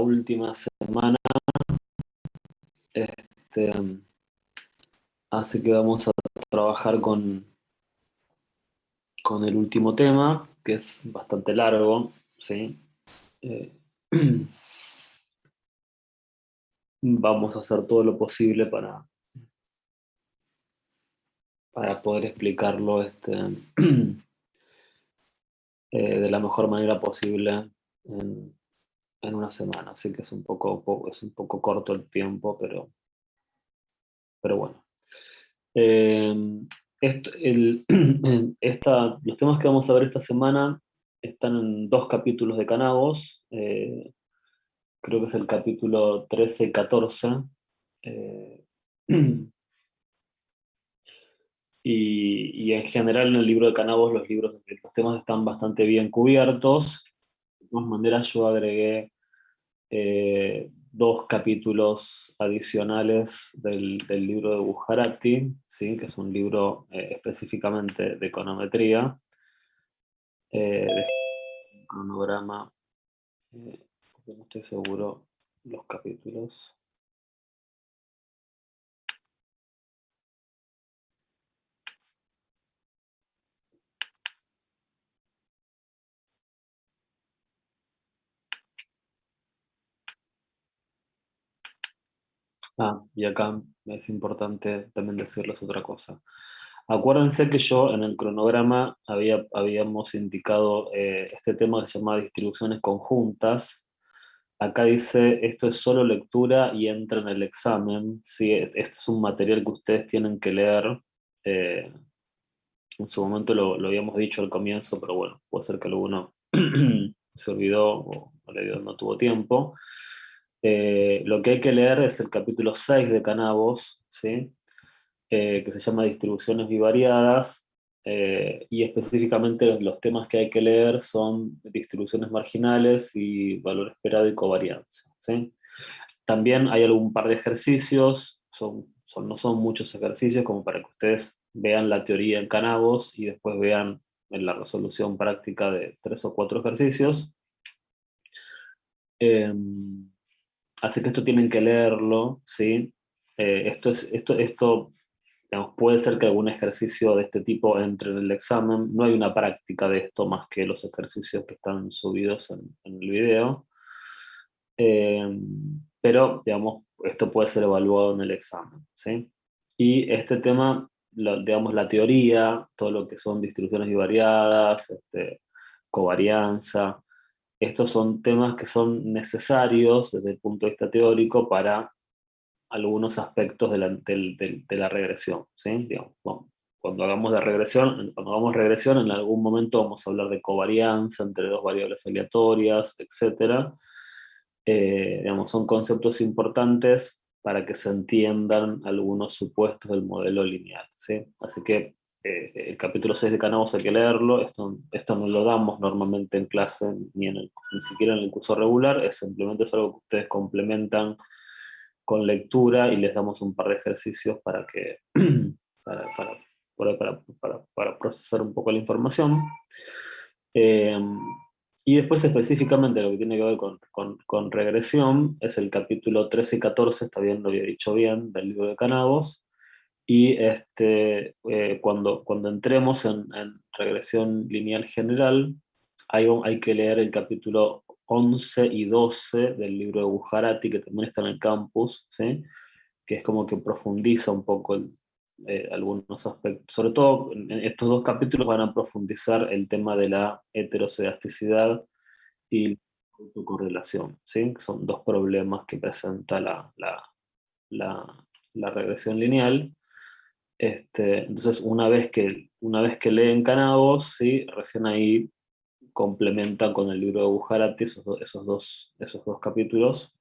última semana, este, así que vamos a trabajar con el último tema, que es bastante largo, ¿sí? Eh, Vamos a hacer todo lo posible para poder explicarlo de la mejor manera posible en, en una semana. Así que es un poco corto el tiempo, pero bueno. Eh, los temas que vamos a ver esta semana están en dos capítulos de Canabos. Creo que es el capítulo 13 y 14. eh, y en general en el libro de Canabos los temas están bastante bien cubiertos. De todas maneras, yo agregué dos capítulos adicionales del libro de Bujarati, ¿sí? Que es un libro específicamente de econometría, de cronograma, porque no estoy seguro los capítulos. Y acá es importante también decirles otra cosa. Acuérdense que yo en el cronograma habíamos indicado este tema que se llama distribuciones conjuntas. Acá dice, esto es solo lectura y entra en el examen, ¿sí? Esto es un material que ustedes tienen que leer. eh, en su momento lo habíamos dicho al comienzo, pero bueno, puede ser que alguno se olvidó o no tuvo tiempo. Lo que hay que leer es el capítulo 6 de Canabos, ¿sí? Que se llama Distribuciones bivariadas, y específicamente los temas que hay que leer son distribuciones marginales y valor esperado y covarianza, ¿sí? También hay algún par de ejercicios, no son muchos ejercicios como para que ustedes vean la teoría en Canabos y después vean en la resolución práctica de 3 o 4 ejercicios. Eh, Así que esto tienen que leerlo, ¿sí? Esto digamos, puede ser que algún ejercicio de este tipo entre en el examen. No hay una práctica de esto más que los ejercicios que están subidos en el video. Eh, pero, digamos, esto puede ser evaluado en el examen, ¿sí? Y este tema, digamos, la teoría, todo lo que son distribuciones bivariadas, covarianza, estos son temas que son necesarios desde el punto de vista teórico para algunos aspectos de la regresión, ¿sí? Digamos, bueno, cuando hagamos regresión, en algún momento vamos a hablar de covarianza entre dos variables aleatorias, etcétera. Digamos, son conceptos importantes para que se entiendan algunos supuestos del modelo lineal, ¿sí? Así que el capítulo 6 de Canabos hay que leerlo. Esto no lo damos normalmente en clase, ni siquiera en el curso regular, simplemente es algo que ustedes complementan con lectura y les damos un par de ejercicios para que para, para, para procesar un poco la información. Eh, y después específicamente lo que tiene que ver con regresión es el capítulo 13 y 14, está bien, lo había dicho bien, del libro de Canabos. Y cuando entremos en regresión lineal general, hay que leer el capítulo 11 y 12 del libro de Bujarati, que también está en el campus, ¿sí? Que es como que profundiza un poco algunos aspectos. Sobre todo en estos dos capítulos van a profundizar el tema de la heterocedasticidad y la autocorrelación, ¿sí? Que son dos problemas que presenta la, la regresión lineal. Entonces, una vez que leen Canabos, ¿sí? Recién ahí complementan con el libro de Bujarati esos dos capítulos.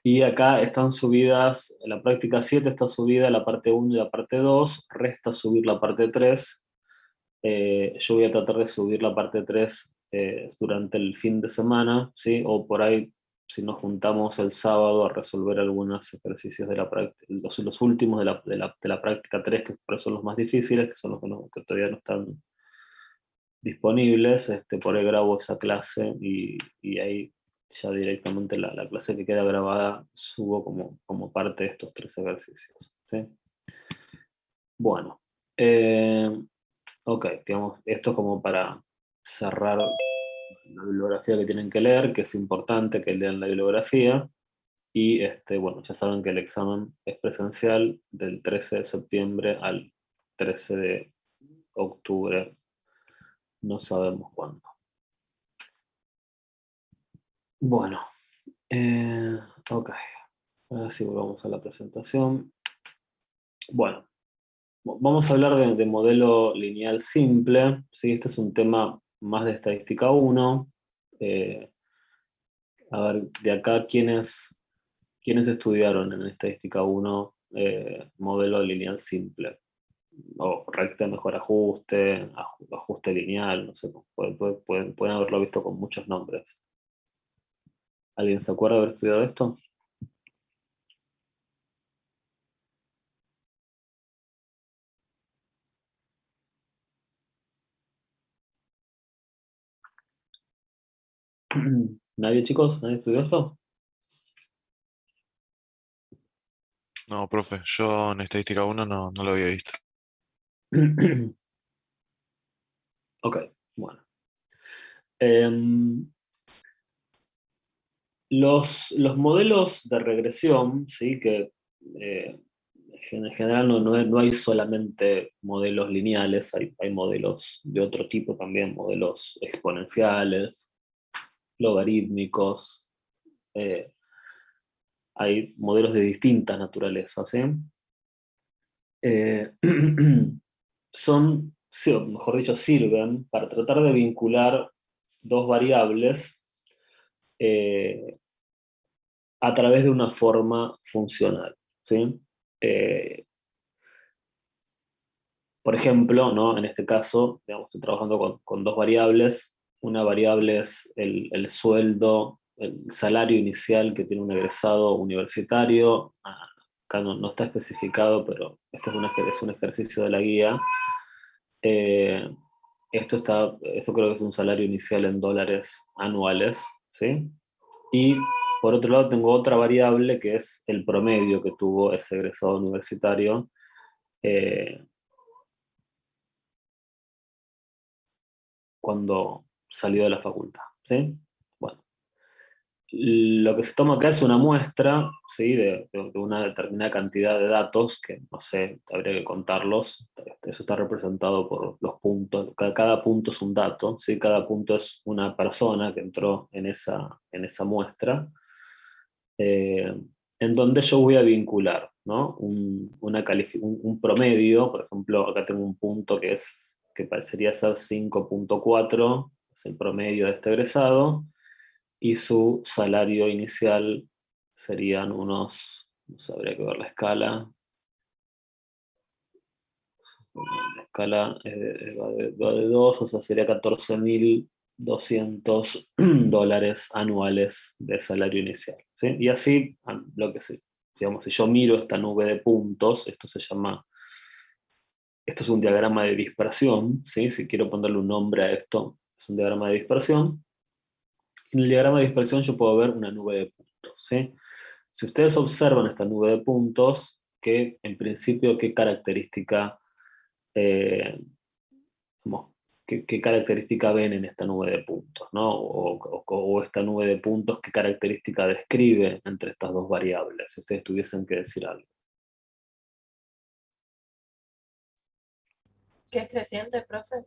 Y acá están subidas, en la práctica 7 está subida la parte 1 y la parte 2, resta subir la parte 3. Yo voy a tratar de subir la parte 3 durante el fin de semana, ¿sí? O por ahí, si nos juntamos el sábado a resolver algunos ejercicios de la práctica, los últimos de la práctica 3, que por eso son los más difíciles, que son los que todavía no están disponibles, por ahí grabo esa clase y ahí ya directamente la clase que queda grabada subo como parte de estos 3 ejercicios. ¿Sí? Bueno, ok, digamos, esto como para cerrar la bibliografía que tienen que leer, que es importante que lean la bibliografía. Y bueno, ya saben que el examen es presencial del 13 de septiembre al 13 de octubre, no sabemos cuándo. Bueno, ok, ahora sí volvamos a la presentación. Bueno, vamos a hablar de modelo lineal simple. ¿Sí? Este es un tema más de estadística 1. Eh, a ver, de acá, ¿quiénes estudiaron en estadística 1 modelo lineal simple? O recta de mejor ajuste, ajuste lineal, no sé, pueden haberlo visto con muchos nombres. ¿Alguien se acuerda de haber estudiado esto? ¿Nadie, chicos? ¿Nadie estudió esto? No, profe, yo en estadística uno no lo había visto. Ok, bueno. Em, los modelos de regresión, ¿sí? Que eh, en general no hay solamente modelos lineales, hay modelos de otro tipo también, modelos exponenciales, logarítmicos, eh, hay modelos de distintas naturalezas, ¿sí? Eh, sí, o mejor dicho, sirven para tratar de vincular dos variables eh, a través de una forma funcional, ¿sí? Eh, por ejemplo, ¿no? En este caso, digamos, estoy trabajando con dos variables. Una variable es el sueldo, el salario inicial que tiene un egresado universitario. Acá no está especificado, pero esto es un ejercicio de la guía. Eh, esto creo que es un salario inicial en dólares anuales, ¿sí? Y por otro lado tengo otra variable que es el promedio que tuvo ese egresado universitario eh, cuando salió de la facultad, ¿sí? Bueno, lo que se toma acá es una muestra, ¿sí? De una determinada cantidad de datos, que no sé, habría que contarlos. Eso está representado por los puntos. Cada punto es un dato, ¿sí? Cada punto es una persona que entró en esa muestra, eh, en donde yo voy a vincular, ¿no? Un promedio. Por ejemplo, acá tengo un punto que parecería ser 5,4, es el promedio de este egresado, y su salario inicial serían unos, no sé, habría que ver la escala va de 2, o sea, sería 14.200 dólares anuales de salario inicial, ¿sí? Y así, lo que sí, digamos, si yo miro esta nube de puntos, esto es un diagrama de dispersión, ¿sí? Si quiero ponerle un nombre a esto, es un diagrama de dispersión. En el diagrama de dispersión yo puedo ver una nube de puntos, ¿sí? Si ustedes observan esta nube de puntos, en principio, eh, como, qué característica ven en esta nube de puntos, ¿no? O esta nube de puntos, qué característica describe entre estas dos variables, si ustedes tuviesen que decir algo. ¿Qué es creciente, profe?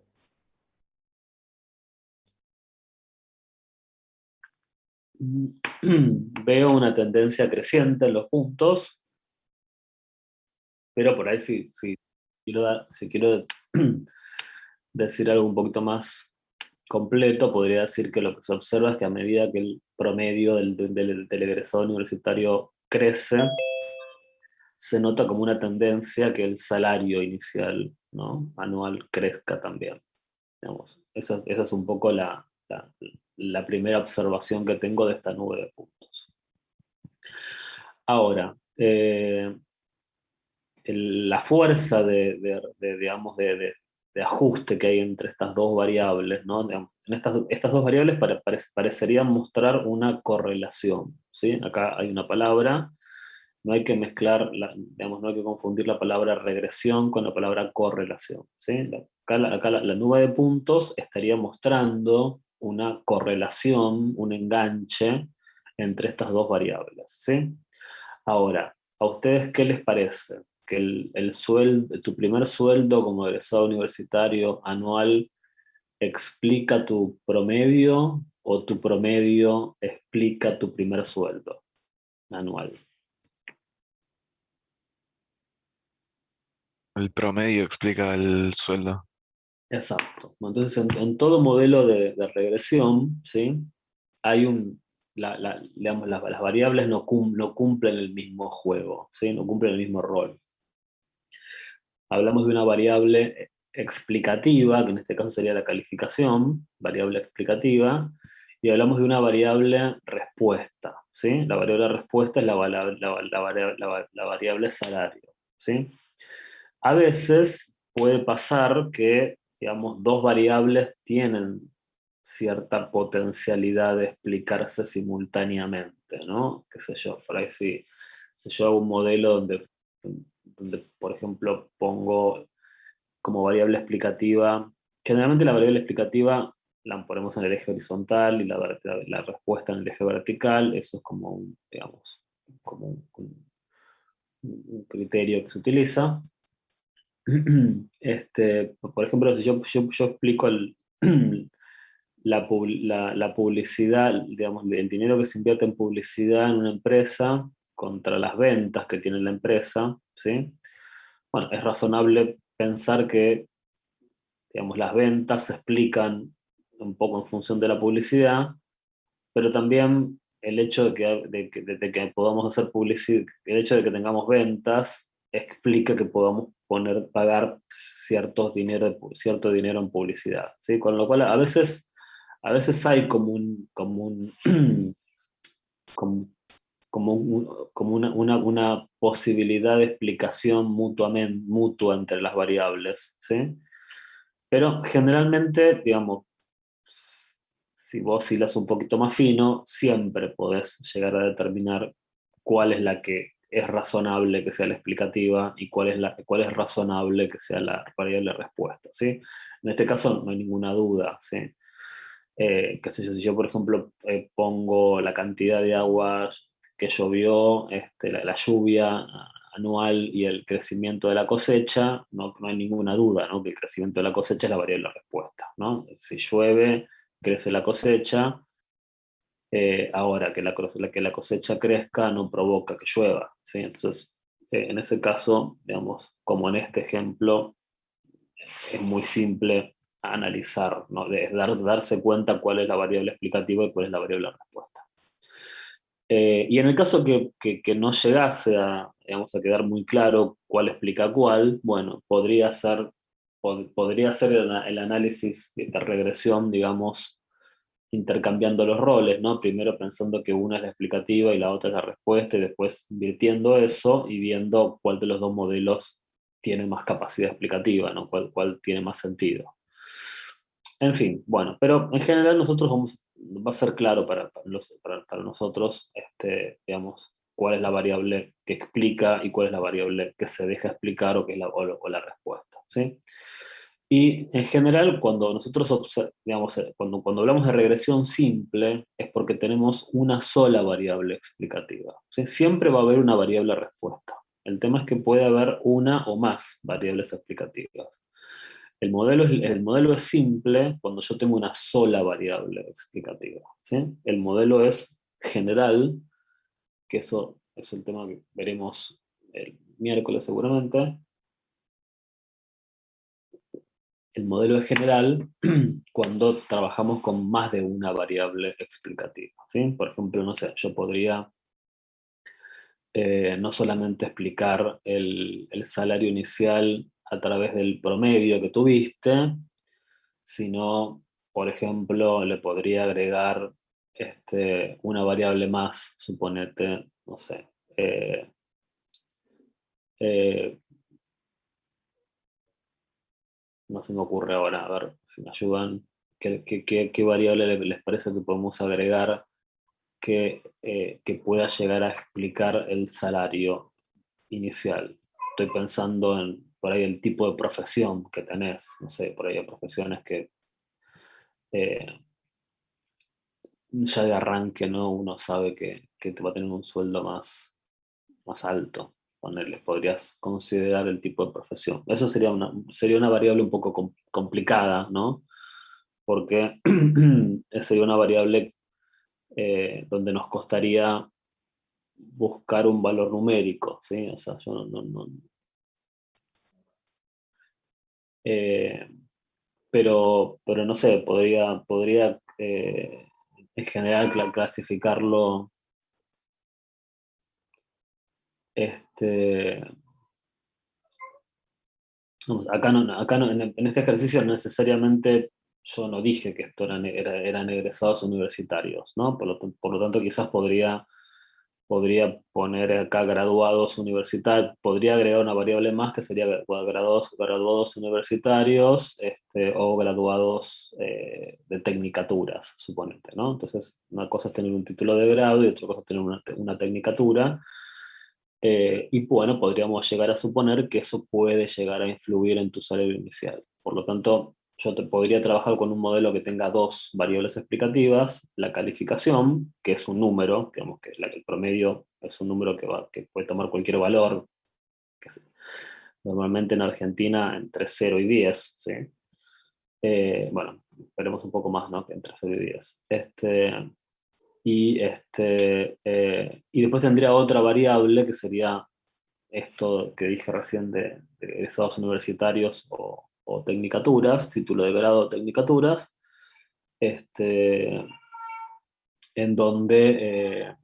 Veo una tendencia creciente en los puntos, pero por ahí si quiero decir algo un poquito más completo, podría decir que lo que se observa es que a medida que el promedio del egresado universitario crece, se nota como una tendencia que el salario inicial, ¿no? Anual crezca también. Digamos. Esa es un poco la primera observación que tengo de esta nube de puntos. Ahora, la fuerza digamos, de ajuste que hay entre estas dos variables, ¿no? Digamos, estas dos variables parecerían mostrar una correlación, ¿sí? Acá hay una palabra, no hay que mezclar, digamos, no hay que confundir la palabra regresión con la palabra correlación, ¿sí? Acá la nube de puntos estaría mostrando una correlación, un enganche entre estas dos variables, ¿sí? Ahora, ¿a ustedes qué les parece? ¿Que el sueldo, tu primer sueldo como egresado universitario anual explica tu promedio o tu promedio explica tu primer sueldo anual? El promedio explica el sueldo. Exacto. Entonces, en todo modelo de regresión, ¿sí? Hay digamos, las variables no cumplen el mismo juego, ¿sí? No cumplen el mismo rol. Hablamos de una variable explicativa, que en este caso sería la calificación, variable explicativa, y hablamos de una variable respuesta, ¿sí? La variable respuesta es la variable salario, ¿sí? A veces puede pasar que, digamos, dos variables tienen cierta potencialidad de explicarse simultáneamente, ¿no? Qué sé yo, por ahí si yo hago un modelo donde, por ejemplo, pongo como variable explicativa, generalmente la variable explicativa la ponemos en el eje horizontal y la respuesta en el eje vertical, eso es como un, digamos, como un criterio que se utiliza. Por ejemplo, si yo explico la publicidad, digamos, el dinero que se invierte en publicidad en una empresa contra las ventas que tiene la empresa, ¿sí? Bueno, es razonable pensar que, digamos, las ventas se explican un poco en función de la publicidad, pero también el hecho de que podamos hacer publicidad, el hecho de que tengamos ventas, explica que podamos pagar cierto dinero en publicidad, ¿sí? Con lo cual a veces hay como, una posibilidad de explicación mutua entre las variables, ¿sí? Pero generalmente, digamos, si vos hilas un poquito más fino, siempre podés llegar a determinar cuál es la que es razonable que sea la explicativa y cuál es razonable que sea la variable respuesta, ¿sí? En este caso no hay ninguna duda, ¿sí? Qué sé yo, si yo, por ejemplo, pongo la cantidad de agua que llovió, la lluvia anual y el crecimiento de la cosecha, no hay ninguna duda, ¿no? Que el crecimiento de la cosecha es la variable de respuesta, ¿no? Si llueve, crece la cosecha. Ahora, que la cosecha crezca no provoca que llueva, ¿sí? Entonces, en ese caso, digamos, como en este ejemplo, es muy simple analizar, ¿no? Darse cuenta cuál es la variable explicativa y cuál es la variable respuesta. Y en el caso que no llegase digamos, a quedar muy claro cuál explica cuál, bueno, podría ser el análisis de esta regresión, digamos, intercambiando los roles, ¿no? Primero pensando que una es la explicativa y la otra es la respuesta, y después invirtiendo eso y viendo cuál de los dos modelos tiene más capacidad explicativa, ¿no? Cuál tiene más sentido. En fin, bueno, pero en general va a ser claro para nosotros, digamos, cuál es la variable que explica y cuál es la variable que se deja explicar o que es la respuesta, ¿sí? Y en general, cuando nosotros, digamos, cuando hablamos de regresión simple, es porque tenemos una sola variable explicativa, ¿sí? Siempre va a haber una variable respuesta. El tema es que puede haber una o más variables explicativas. El modelo es simple cuando yo tengo una sola variable explicativa, ¿sí? El modelo es general, que eso es el tema que veremos el miércoles seguramente. El modelo es general cuando trabajamos con más de una variable explicativa, ¿sí? Por ejemplo, no sé, yo podría no solamente explicar el salario inicial a través del promedio que tuviste, sino, por ejemplo, le podría agregar una variable más, suponete, no sé, eh, no se me ocurre ahora, a ver si me ayudan. qué variable les parece que podemos agregar que pueda llegar a explicar el salario inicial. Estoy pensando en por ahí el tipo de profesión que tenés. No sé, por ahí hay profesiones que eh, ya de arranque, ¿no? Uno sabe que te va a tener un sueldo más alto. Ponerles, podrías considerar el tipo de profesión. Eso sería una variable un poco complicada, ¿no? Porque sería una variable donde nos costaría buscar un valor numérico, ¿sí? O sea, yo eh, pero no sé, podría en general clasificarlo, este, vamos, en este ejercicio necesariamente yo no dije que esto eran egresados universitarios, ¿no? Por lo tanto quizás podría poner acá graduados universitarios, podría agregar una variable más que sería graduados universitarios, o graduados de tecnicaturas, suponete, ¿no? Entonces, una cosa es tener un título de grado y otra cosa es tener una tecnicatura. Y bueno, podríamos llegar a suponer que eso puede llegar a influir en tu salario inicial. Por lo tanto, yo te podría trabajar con un modelo que tenga dos variables explicativas: la calificación, que es un número, digamos que el promedio es un número que puede tomar cualquier valor, que es normalmente en Argentina entre 0 y 10, ¿sí? Bueno, veremos un poco más, ¿no? Que entre 0 y 10. Y después tendría otra variable que sería esto que dije recién de egresados universitarios o tecnicaturas, título de grado o tecnicaturas, este, en donde,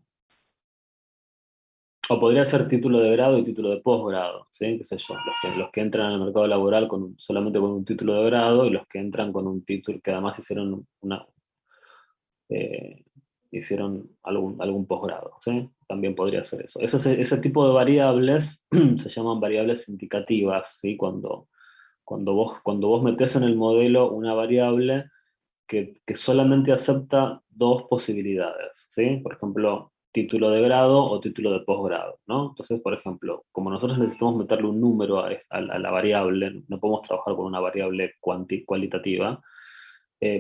o podría ser título de grado y título de posgrado, ¿sí? ¿Qué sé yo? Los que entran al mercado laboral solamente con un título de grado, y los que entran con un título que además eh, hicieron algún posgrado, ¿sí? También podría ser eso. Ese tipo de variables se llaman variables indicativas, ¿sí? Cuando vos metés en el modelo una variable que solamente acepta dos posibilidades, ¿sí? Por ejemplo, título de grado o título de posgrado, ¿no? Entonces, por ejemplo, como nosotros necesitamos meterle un número a la variable, no podemos trabajar con una variable cualitativa.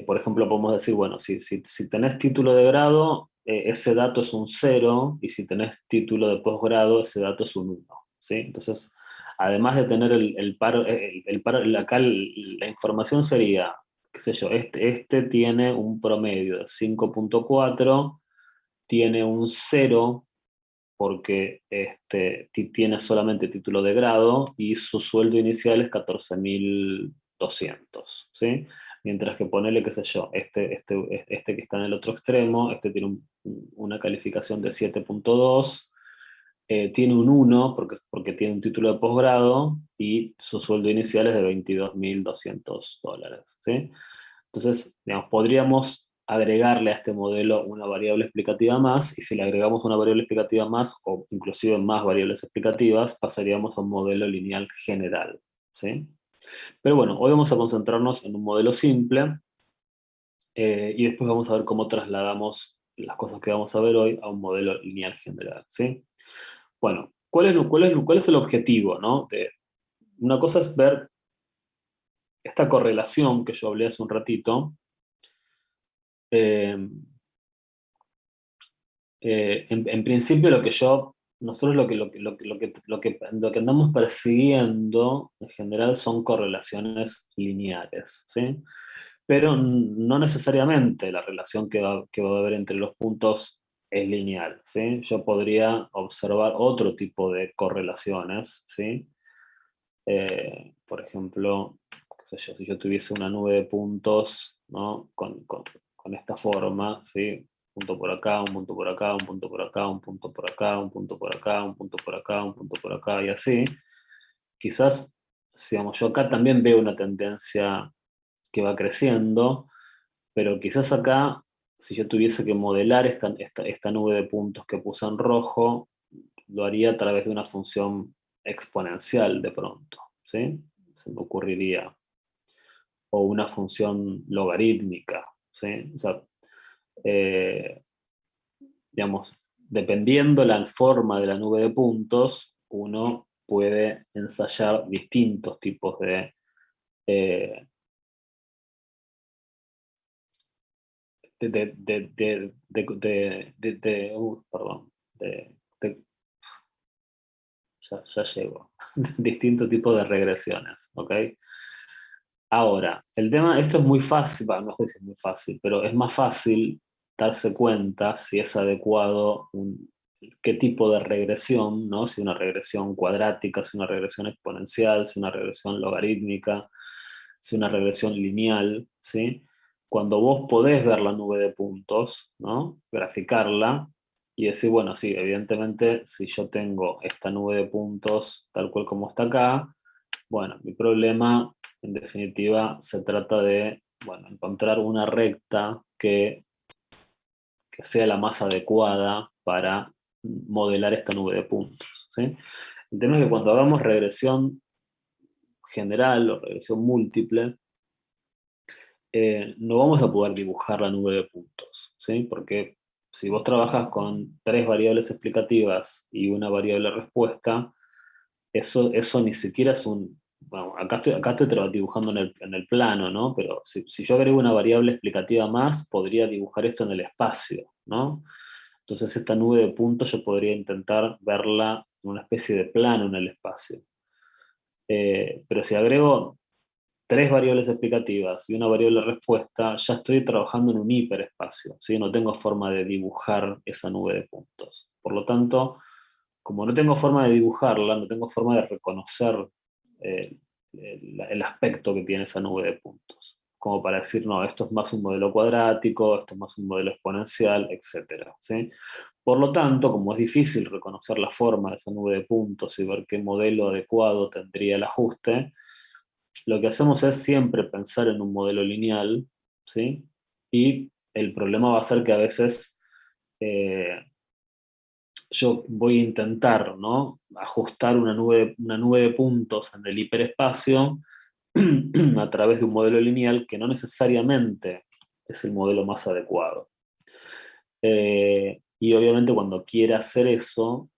Por ejemplo, podemos decir, bueno, si tenés título de grado, ese dato es un 0, y si tenés título de posgrado, ese dato es un 1, ¿sí? Entonces, además de tener acá la información sería, qué sé yo, este tiene un promedio de 5,4, tiene un 0 porque tiene solamente título de grado y su sueldo inicial es 14.200, ¿sí? Mientras que ponele, qué sé yo, este que está en el otro extremo, tiene una calificación de 7,2, tiene un 1 porque tiene un título de posgrado y su sueldo inicial es de $22.200, ¿sí? Entonces, digamos, podríamos agregarle a este modelo una variable explicativa más, y si le agregamos una variable explicativa más, o inclusive más variables explicativas, pasaríamos a un modelo lineal general, ¿sí? Pero bueno, hoy vamos a concentrarnos en un modelo simple, y después vamos a ver cómo trasladamos las cosas que vamos a ver hoy a un modelo lineal general, ¿sí? Bueno, ¿cuál es el objetivo, ¿no? Una cosa es ver esta correlación que yo hablé hace un ratito. eh, en principio nosotros lo que andamos persiguiendo en general son correlaciones lineales, ¿sí? Pero no necesariamente la relación que va a haber entre los puntos es lineal, ¿sí? Yo podría observar otro tipo de correlaciones, ¿sí? Por ejemplo, qué sé yo, si yo tuviese una nube de puntos, ¿no? Con esta forma, ¿sí? Punto por acá, un punto por acá, un punto por acá, un punto por acá, un punto por acá, un punto por acá, un punto por acá, y así. Quizás, digamos, yo acá también veo una tendencia que va creciendo, pero quizás acá, si yo tuviese que modelar esta nube de puntos que puse en rojo, lo haría a través de una función exponencial de pronto, ¿sí? Se me ocurriría. o una función logarítmica, ¿sí? O sea, eh, digamos, dependiendo la forma de la nube de puntos, uno puede ensayar distintos tipos eh, perdón, de- ya llego, distintos tipos de regresiones, ¿ok? Ahora, el tema, esto es muy fácil, bueno, no sé si es muy fácil, pero es más fácil darse cuenta si es adecuado qué tipo de regresión, ¿no? Si una regresión cuadrática, si una regresión exponencial, si una regresión logarítmica, si una regresión lineal, ¿sí? Cuando vos podés ver la nube de puntos, ¿no? Graficarla y decir, bueno, sí, evidentemente, si yo tengo esta nube de puntos tal cual como está acá, bueno, mi problema en definitiva se trata de, bueno, encontrar una recta que sea la más adecuada para modelar esta nube de puntos, ¿sí? El tema es que cuando hagamos regresión general o regresión múltiple, no vamos a poder dibujar la nube de puntos, ¿sí? Porque si vos trabajas con tres variables explicativas y una variable respuesta, eso ni siquiera es un... Bueno, acá estoy dibujando en el plano, ¿no? Pero si yo agrego una variable explicativa más, podría dibujar esto en el espacio, ¿no? Entonces esta nube de puntos yo podría intentar verla en una especie de plano en el espacio. Pero si agrego tres variables explicativas y una variable respuesta, ya estoy trabajando en un hiperespacio, ¿sí? No tengo forma de dibujar esa nube de puntos. Por lo tanto, como no tengo forma de dibujarla, no tengo forma de reconocer eh, el aspecto que tiene esa nube de puntos. Como para decir, no, esto es más un modelo cuadrático, esto es más un modelo exponencial, etc. ¿Sí? Por lo tanto, como es difícil reconocer la forma de esa nube de puntos y ver qué modelo adecuado tendría el ajuste, lo que hacemos es siempre pensar en un modelo lineal, ¿sí? Y el problema va a ser que a veces eh, yo voy a intentar, ¿no? Ajustar una nube de puntos en el hiperespacio a través de un modelo lineal que no necesariamente es el modelo más adecuado. Y obviamente cuando quiera hacer eso,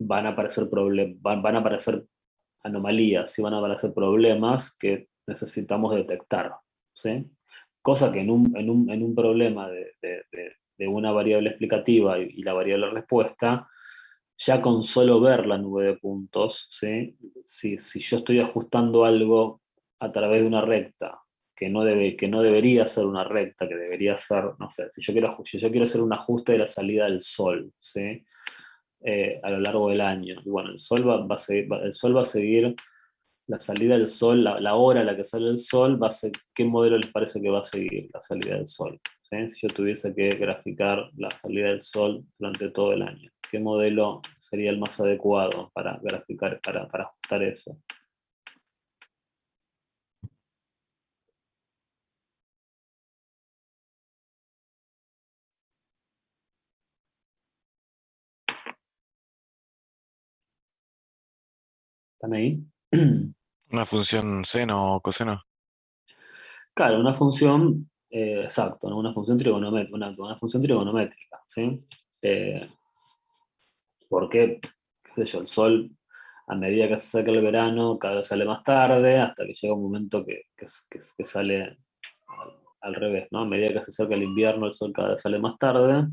van a aparecer anomalías y van a aparecer problemas que necesitamos detectar, ¿sí? Cosa que en un problema de una variable explicativa y la variable respuesta, ya con solo ver la nube de puntos, ¿sí? Si yo estoy ajustando algo a través de una recta que no debería ser una recta, que debería ser, no sé, si yo quiero hacer un ajuste de la salida del sol, ¿sí? A lo largo del año. Y bueno, el sol va a seguir la salida del sol, la hora a la que sale el sol, ¿qué modelo les parece que va a seguir la salida del sol? ¿Sí? Si yo tuviese que graficar la salida del sol durante todo el año, ¿qué modelo sería el más adecuado para graficar, para ajustar eso? ¿Están ahí? Una función seno o coseno. Claro, una función, exacto, ¿no? Una función trigonométrica, una función trigonométrica, ¿sí? Eh, Porque, qué sé yo, el sol, a medida que se acerca el verano, cada vez sale más tarde, hasta que llega un momento que sale al revés, ¿no? A medida que se acerca el invierno, el sol cada vez sale más tarde.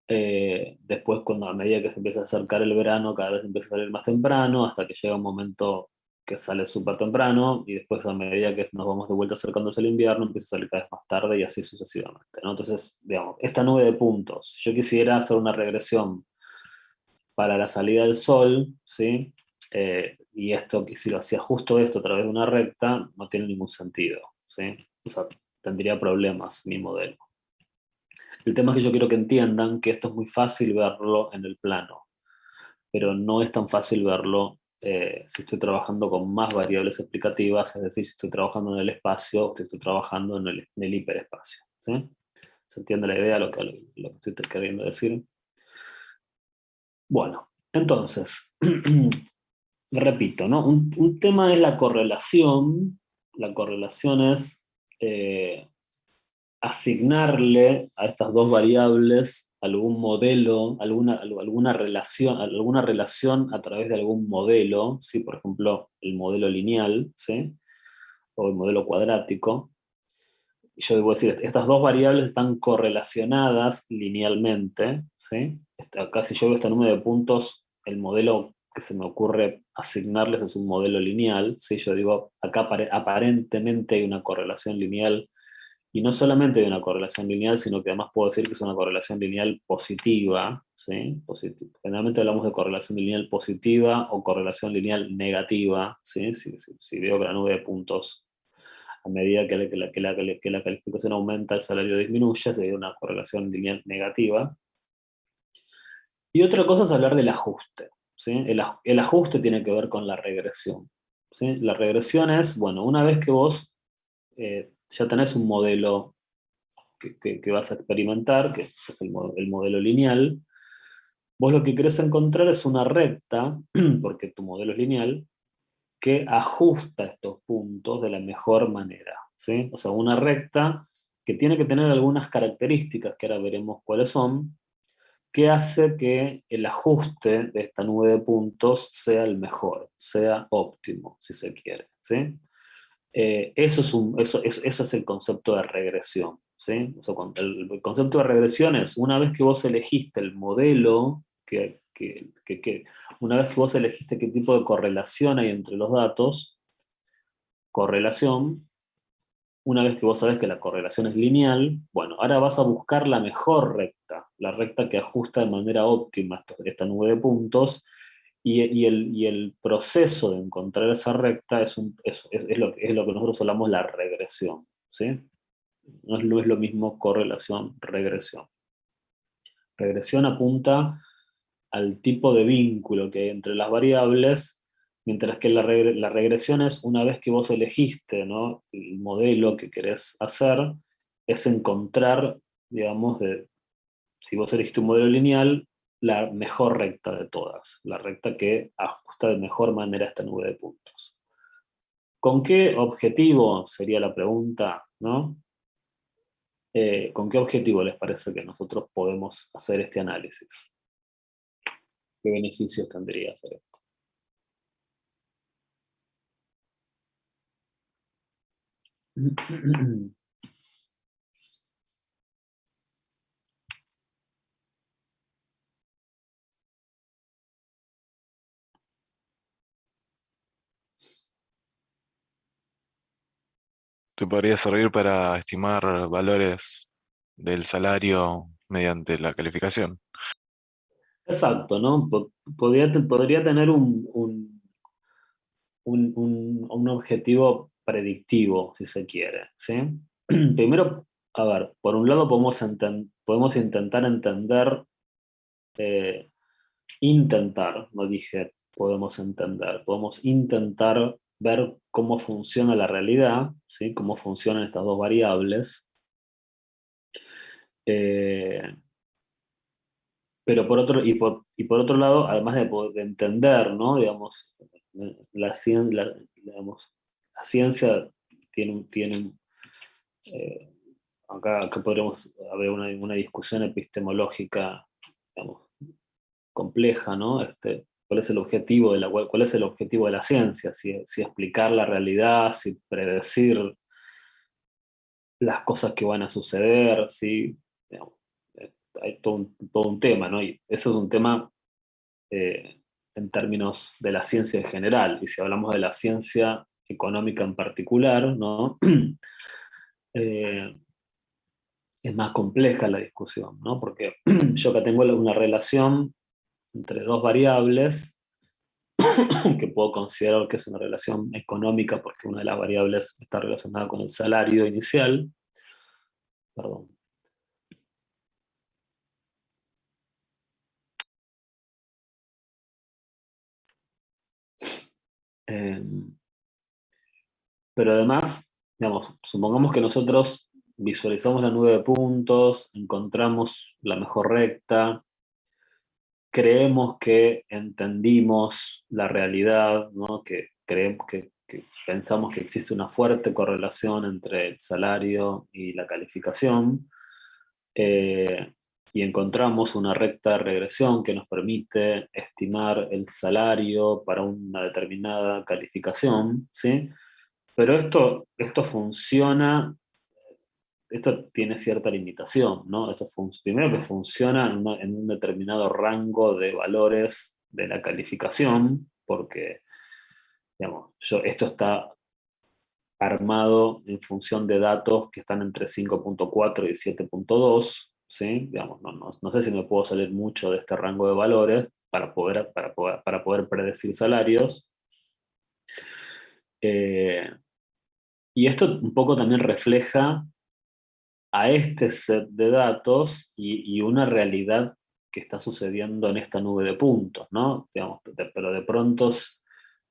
Después, a medida que se empieza a acercar el verano, cada vez empieza a salir más temprano, hasta que llega un momento que sale súper temprano, y después, a medida que nos vamos de vuelta acercándose el invierno, empieza a salir cada vez más tarde y así sucesivamente, ¿no? Entonces, digamos, esta nube de puntos, si yo quisiera hacer una regresión para la salida del sol, ¿sí? Y esto, si lo hacía justo esto a través de una recta, no tiene ningún sentido, ¿sí? O sea, tendría problemas mi modelo. El tema es que yo quiero que entiendan que esto es muy fácil verlo en el plano, pero no es tan fácil verlo si estoy trabajando con más variables explicativas, es decir, si estoy trabajando en el espacio o si estoy trabajando en el hiperespacio, ¿sí? ¿Se entiende la idea de lo que estoy queriendo decir? Bueno, entonces, repito, ¿no? Un tema es la correlación, La correlación es asignarle a estas dos variables algún modelo, alguna relación a través de algún modelo, ¿sí? Por ejemplo, el modelo lineal, ¿sí? O el modelo cuadrático. Y yo debo decir, estas dos variables están correlacionadas linealmente, ¿sí? Acá si yo veo este número de puntos, el modelo que se me ocurre asignarles es un modelo lineal, ¿sí? Yo digo, acá aparentemente hay una correlación lineal, y no solamente hay una correlación lineal, sino que además puedo decir que es una correlación lineal positiva, ¿sí? Generalmente hablamos de correlación lineal positiva o correlación lineal negativa, ¿sí? Si veo que la nube de puntos, a medida que la calificación aumenta, el salario disminuye, sería una correlación lineal negativa. Y otra cosa es hablar del ajuste, ¿sí? El ajuste tiene que ver con la regresión, ¿sí? La regresión es, bueno, una vez que vos ya tenés un modelo que vas a experimentar, que es el modelo lineal, vos lo que querés encontrar es una recta, porque tu modelo es lineal, que ajusta estos puntos de la mejor manera, ¿sí? O sea, una recta que tiene que tener algunas características, que ahora veremos cuáles son, que hace que el ajuste de esta nube de puntos sea el mejor, sea óptimo, si se quiere, ¿sí? Eso es el concepto de regresión, ¿sí? O sea, el concepto de regresión es una vez que vos elegiste el modelo, una vez que vos elegiste qué tipo de correlación hay entre los datos, correlación, una vez que vos sabés que la correlación es lineal, bueno, ahora vas a buscar la mejor recta, la recta que ajusta de manera óptima esta nube de puntos, y el proceso de encontrar esa recta es lo que nosotros hablamos la regresión, ¿sí? No es lo mismo correlación, regresión. Regresión apunta al tipo de vínculo que hay entre las variables, mientras que la regresión es una vez que vos elegiste, ¿no?, el modelo que querés hacer, es encontrar, digamos, si vos elegiste un modelo lineal, la mejor recta de todas, la recta que ajusta de mejor manera esta nube de puntos. ¿Con qué objetivo? Sería la pregunta, ¿no? ¿Con qué objetivo les parece que nosotros podemos hacer este análisis? ¿Qué beneficios tendría hacer esto? Te podría servir para estimar valores del salario mediante la calificación. Exacto, ¿no? Podría tener un objetivo predictivo, si se quiere, ¿sí? Primero, a ver, por un lado podemos intentar entender, eh, no dije podemos entender, podemos intentar ver cómo funciona la realidad, ¿sí? Cómo funcionan estas dos variables. Eh, y por otro lado, además de entender, ¿no? Digamos, digamos, la ciencia tiene eh, acá podríamos haber una discusión epistemológica, digamos, compleja, ¿no? ¿Cuál es el objetivo cuál es el objetivo de la ciencia? Si explicar la realidad, si predecir las cosas que van a suceder, si, digamos, hay todo un tema, ¿no? Y eso es un tema eh, en términos de la ciencia en general, y si hablamos de la ciencia económica en particular, ¿no? Eh, es más compleja la discusión, ¿no? Porque yo acá tengo una relación entre dos variables que puedo considerar que es una relación económica porque una de las variables está relacionada con el salario inicial. Perdón. Eh, pero además, digamos, supongamos que nosotros visualizamos la nube de puntos, encontramos la mejor recta, creemos que entendimos la realidad, ¿no? Que creemos que pensamos que existe una fuerte correlación entre el salario y la calificación, eh, y encontramos una recta de regresión que nos permite estimar el salario para una determinada calificación, ¿sí? Pero esto funciona, esto tiene cierta limitación, ¿no? Primero que funciona en un determinado rango de valores de la calificación, porque, digamos, esto está armado en función de datos que están entre 5.4 y 7.2, ¿sí? Digamos, no sé si me puedo salir mucho de este rango de valores para poder predecir salarios. Eh, y esto un poco también refleja a este set de datos y una realidad que está sucediendo en esta nube de puntos, ¿no? Digamos, pero de pronto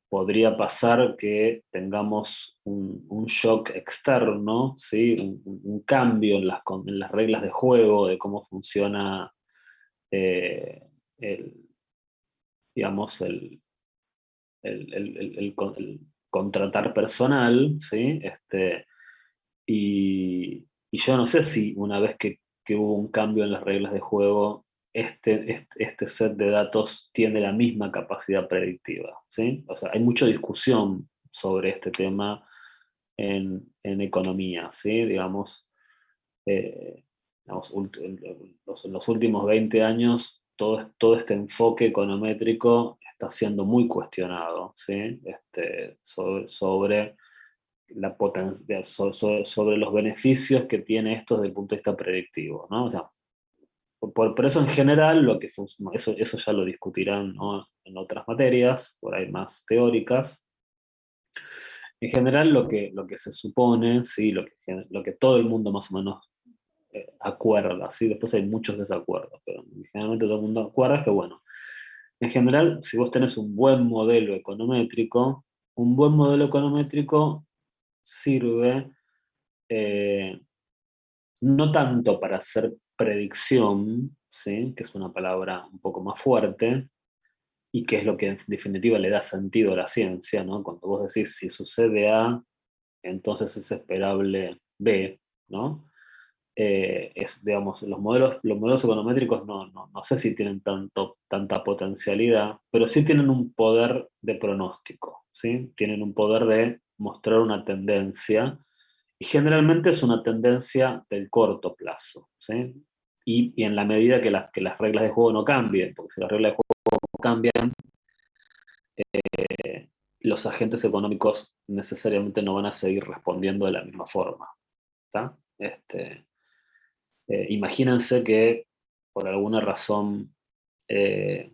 podría pasar que tengamos un shock externo, ¿sí? Un cambio en las reglas de juego, de cómo funciona eh, el, digamos, el contratar personal, ¿sí? Y yo no sé si una vez que hubo un cambio en las reglas de juego, este set de datos tiene la misma capacidad predictiva, ¿sí? O sea, hay mucha discusión sobre este tema en economía, ¿sí? Eh, en los últimos 20 años, todo este enfoque econométrico está siendo muy cuestionado, ¿sí? Sobre sobre los beneficios que tiene esto desde el punto de vista predictivo, ¿no? O sea, por eso en general, eso ya lo discutirán, ¿no? En otras materias, por ahí más teóricas. En general, lo que se supone, ¿sí? Lo que todo el mundo más o menos acuerda, ¿sí? Después hay muchos desacuerdos, pero generalmente todo el mundo acuerda es que, bueno, en general, si vos tenés un buen modelo econométrico sirve eh, no tanto para hacer predicción, ¿sí? Que es una palabra un poco más fuerte, y que es lo que en definitiva le da sentido a la ciencia, ¿no? Cuando vos decís si sucede A, entonces es esperable B, ¿no? Digamos, los modelos econométricos no sé si tienen tanta potencialidad, pero sí tienen un poder de pronóstico, ¿sí? Tienen un poder de mostrar una tendencia, y generalmente es una tendencia del corto plazo, ¿sí? Y en la medida que las reglas de juego no cambien, porque si las reglas de juego no cambian, los agentes económicos necesariamente no van a seguir respondiendo de la misma forma, ¿tá? Imagínense que por alguna razón, eh,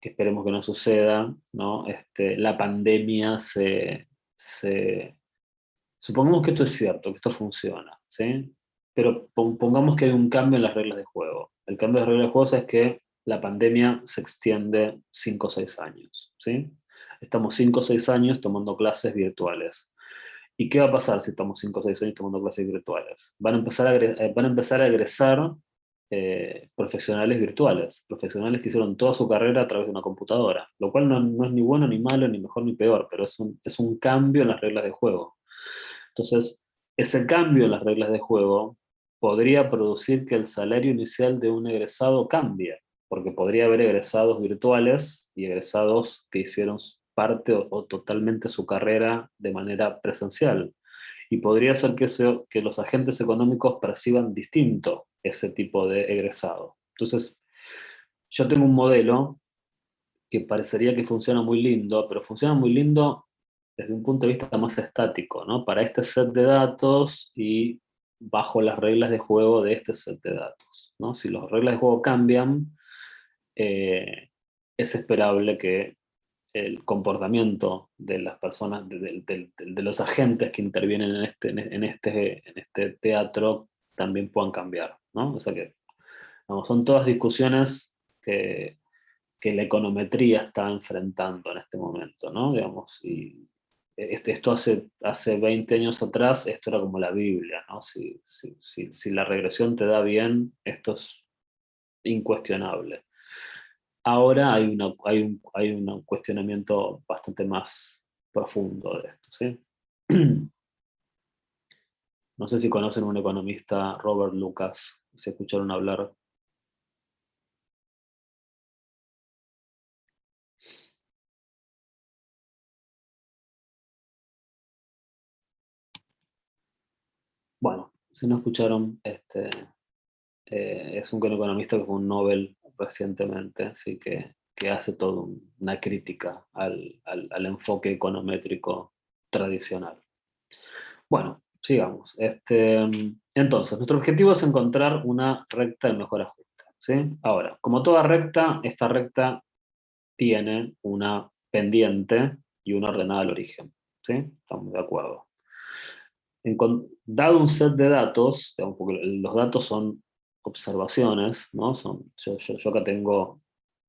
que esperemos que no suceda, ¿no? La pandemia supongamos que esto es cierto, que esto funciona, ¿sí? Pero pongamos que hay un cambio en las reglas de juego. El cambio de reglas de juego es que la pandemia se extiende 5 o 6 años, ¿sí? Estamos 5 o 6 años tomando clases virtuales. ¿Y qué va a pasar si estamos 5 o 6 años tomando clases virtuales? Van a empezar a egresar profesionales virtuales, profesionales que hicieron toda su carrera a través de una computadora, lo cual no es ni bueno ni malo, ni mejor ni peor, pero es un cambio en las reglas de juego. Entonces, ese cambio en las reglas de juego podría producir que el salario inicial de un egresado cambie, porque podría haber egresados virtuales y egresados que hicieron parte o totalmente su carrera de manera presencial. Y podría ser que los agentes económicos perciban distinto ese tipo de egresado. Entonces, yo tengo un modelo que parecería que funciona muy lindo, pero funciona muy lindo desde un punto de vista más estático, ¿no? Para este set de datos y bajo las reglas de juego de este set de datos, ¿no? Si las reglas de juego cambian, eh, es esperable que el comportamiento de las personas, de los agentes que intervienen en este teatro, también puedan cambiar, ¿no? O sea que, vamos, son todas discusiones que la econometría está enfrentando en este momento, ¿no? Digamos, y esto hace 20 años atrás, esto era como la Biblia, ¿no? Si la regresión te da bien, esto es incuestionable. Ahora hay un cuestionamiento bastante más profundo de esto, ¿sí? No sé si conocen un economista, Robert Lucas, si escucharon hablar. Bueno, si no escucharon, es un economista que fue un Nobel recientemente, así que hace toda una crítica al enfoque econométrico tradicional. Bueno, sigamos. Entonces, nuestro objetivo es encontrar una recta de mejor ajuste, ¿sí? Ahora, como toda recta, esta recta tiene una pendiente y una ordenada al origen, ¿sí? Estamos de acuerdo. Dado un set de datos, digamos, porque los datos son observaciones, ¿no? Yo acá tengo,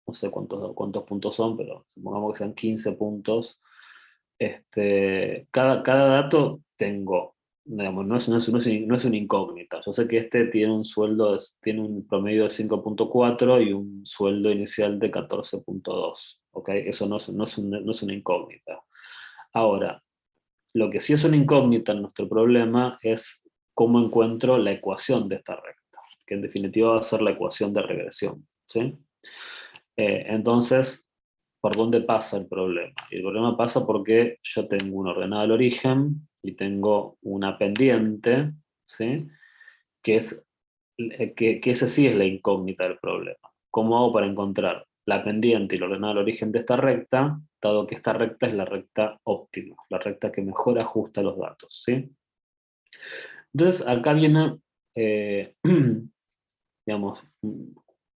no sé cuántos puntos son, pero supongamos que sean 15 puntos. Cada dato tengo, digamos, no es una incógnita. Yo sé que este tiene un sueldo, tiene un promedio de 5,4 y un sueldo inicial de 14,2. ¿Ok? Eso no es una incógnita. Ahora, lo que sí es una incógnita en nuestro problema es cómo encuentro la ecuación de esta recta, que en definitiva va a ser la ecuación de regresión, ¿sí? Entonces, ¿por dónde pasa el problema? Y el problema pasa porque yo tengo un ordenado al origen y tengo una pendiente, ¿sí? Que es, que esa sí es la incógnita del problema. ¿Cómo hago para encontrar la pendiente y el ordenado al origen de esta recta, dado que esta recta es la recta óptima, la recta que mejor ajusta los datos, ¿sí? Entonces, acá viene, eh, digamos,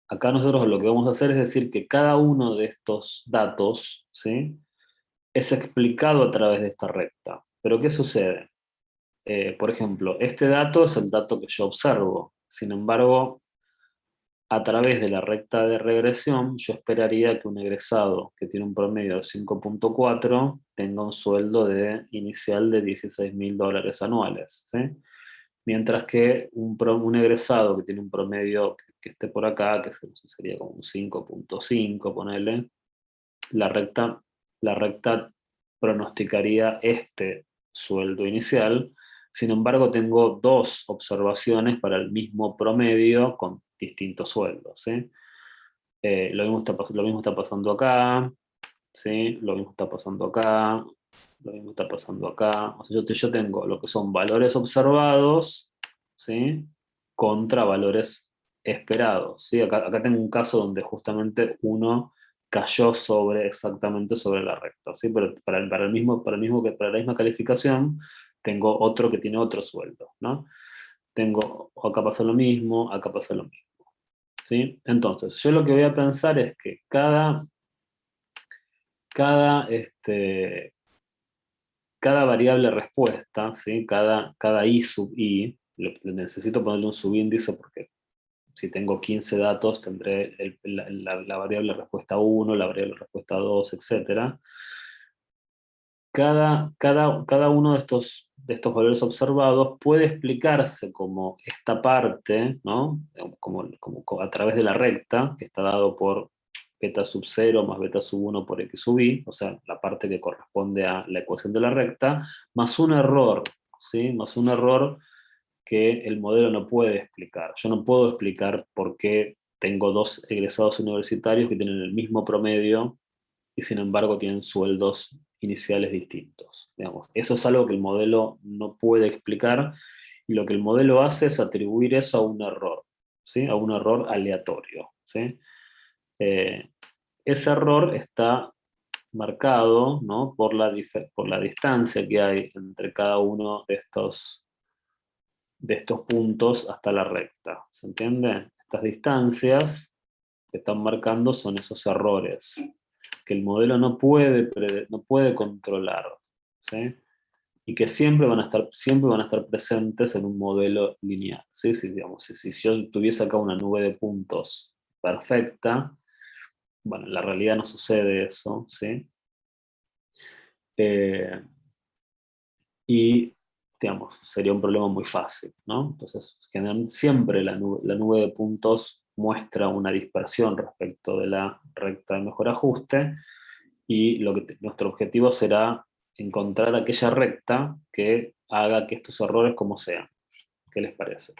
acá nosotros lo que vamos a hacer es decir que cada uno de estos datos, ¿sí? Es explicado a través de esta recta. Pero ¿qué sucede? Por ejemplo, este dato es el dato que yo observo. Sin embargo, a través de la recta de regresión, yo esperaría que un egresado que tiene un promedio de 5,4 tenga un sueldo inicial de $16.000 anuales, ¿sí? Mientras que un egresado que tiene un promedio que esté por acá, que sería como un 5,5, ponele, la recta, la recta pronosticaría este sueldo inicial. Sin embargo, tengo dos observaciones para el mismo promedio con distintos sueldos, ¿sí? Lo mismo está pasando acá, ¿sí? Lo mismo está pasando acá, lo mismo está pasando acá. O sea, yo tengo lo que son valores observados, ¿sí? Contra valores esperados, ¿sí? Acá tengo un caso donde justamente uno cayó exactamente sobre la recta, ¿sí? Pero para la misma calificación, tengo otro que tiene otro sueldo, ¿no? Acá pasa lo mismo, acá pasa lo mismo, ¿sí? Entonces, yo lo que voy a pensar es que cada, este, cada variable respuesta, ¿sí? Cada i sub i, necesito ponerle un subíndice porque si tengo 15 datos tendré la variable respuesta 1, la variable respuesta 2, etcétera. Cada uno de estos valores observados puede explicarse como esta parte, ¿no? Como a través de la recta, que está dado por beta sub 0 más beta sub 1 por x sub i, o sea, la parte que corresponde a la ecuación de la recta, más un error, ¿sí? Más un error que el modelo no puede explicar. Yo no puedo explicar por qué tengo dos egresados universitarios que tienen el mismo promedio y sin embargo tienen sueldos iniciales distintos. Digamos, eso es algo que el modelo no puede explicar y lo que el modelo hace es atribuir eso a un error, ¿sí? A un error aleatorio, ¿sí? Eh, Ese error está marcado, ¿no? por la distancia que hay entre cada uno de estos puntos hasta la recta. ¿Se entiende? Estas distancias que están marcando son esos errores que el modelo no puede controlar, ¿sí? Y que siempre van a estar presentes en un modelo lineal, ¿sí? Digamos, si yo tuviese acá una nube de puntos perfecta, bueno, en la realidad no sucede eso, ¿sí? Eh, y, digamos, sería un problema muy fácil, ¿no? Entonces, generalmente siempre la nube de puntos muestra una dispersión respecto de la recta de mejor ajuste, y nuestro objetivo será encontrar aquella recta que haga que estos errores como sean. ¿Qué les parece?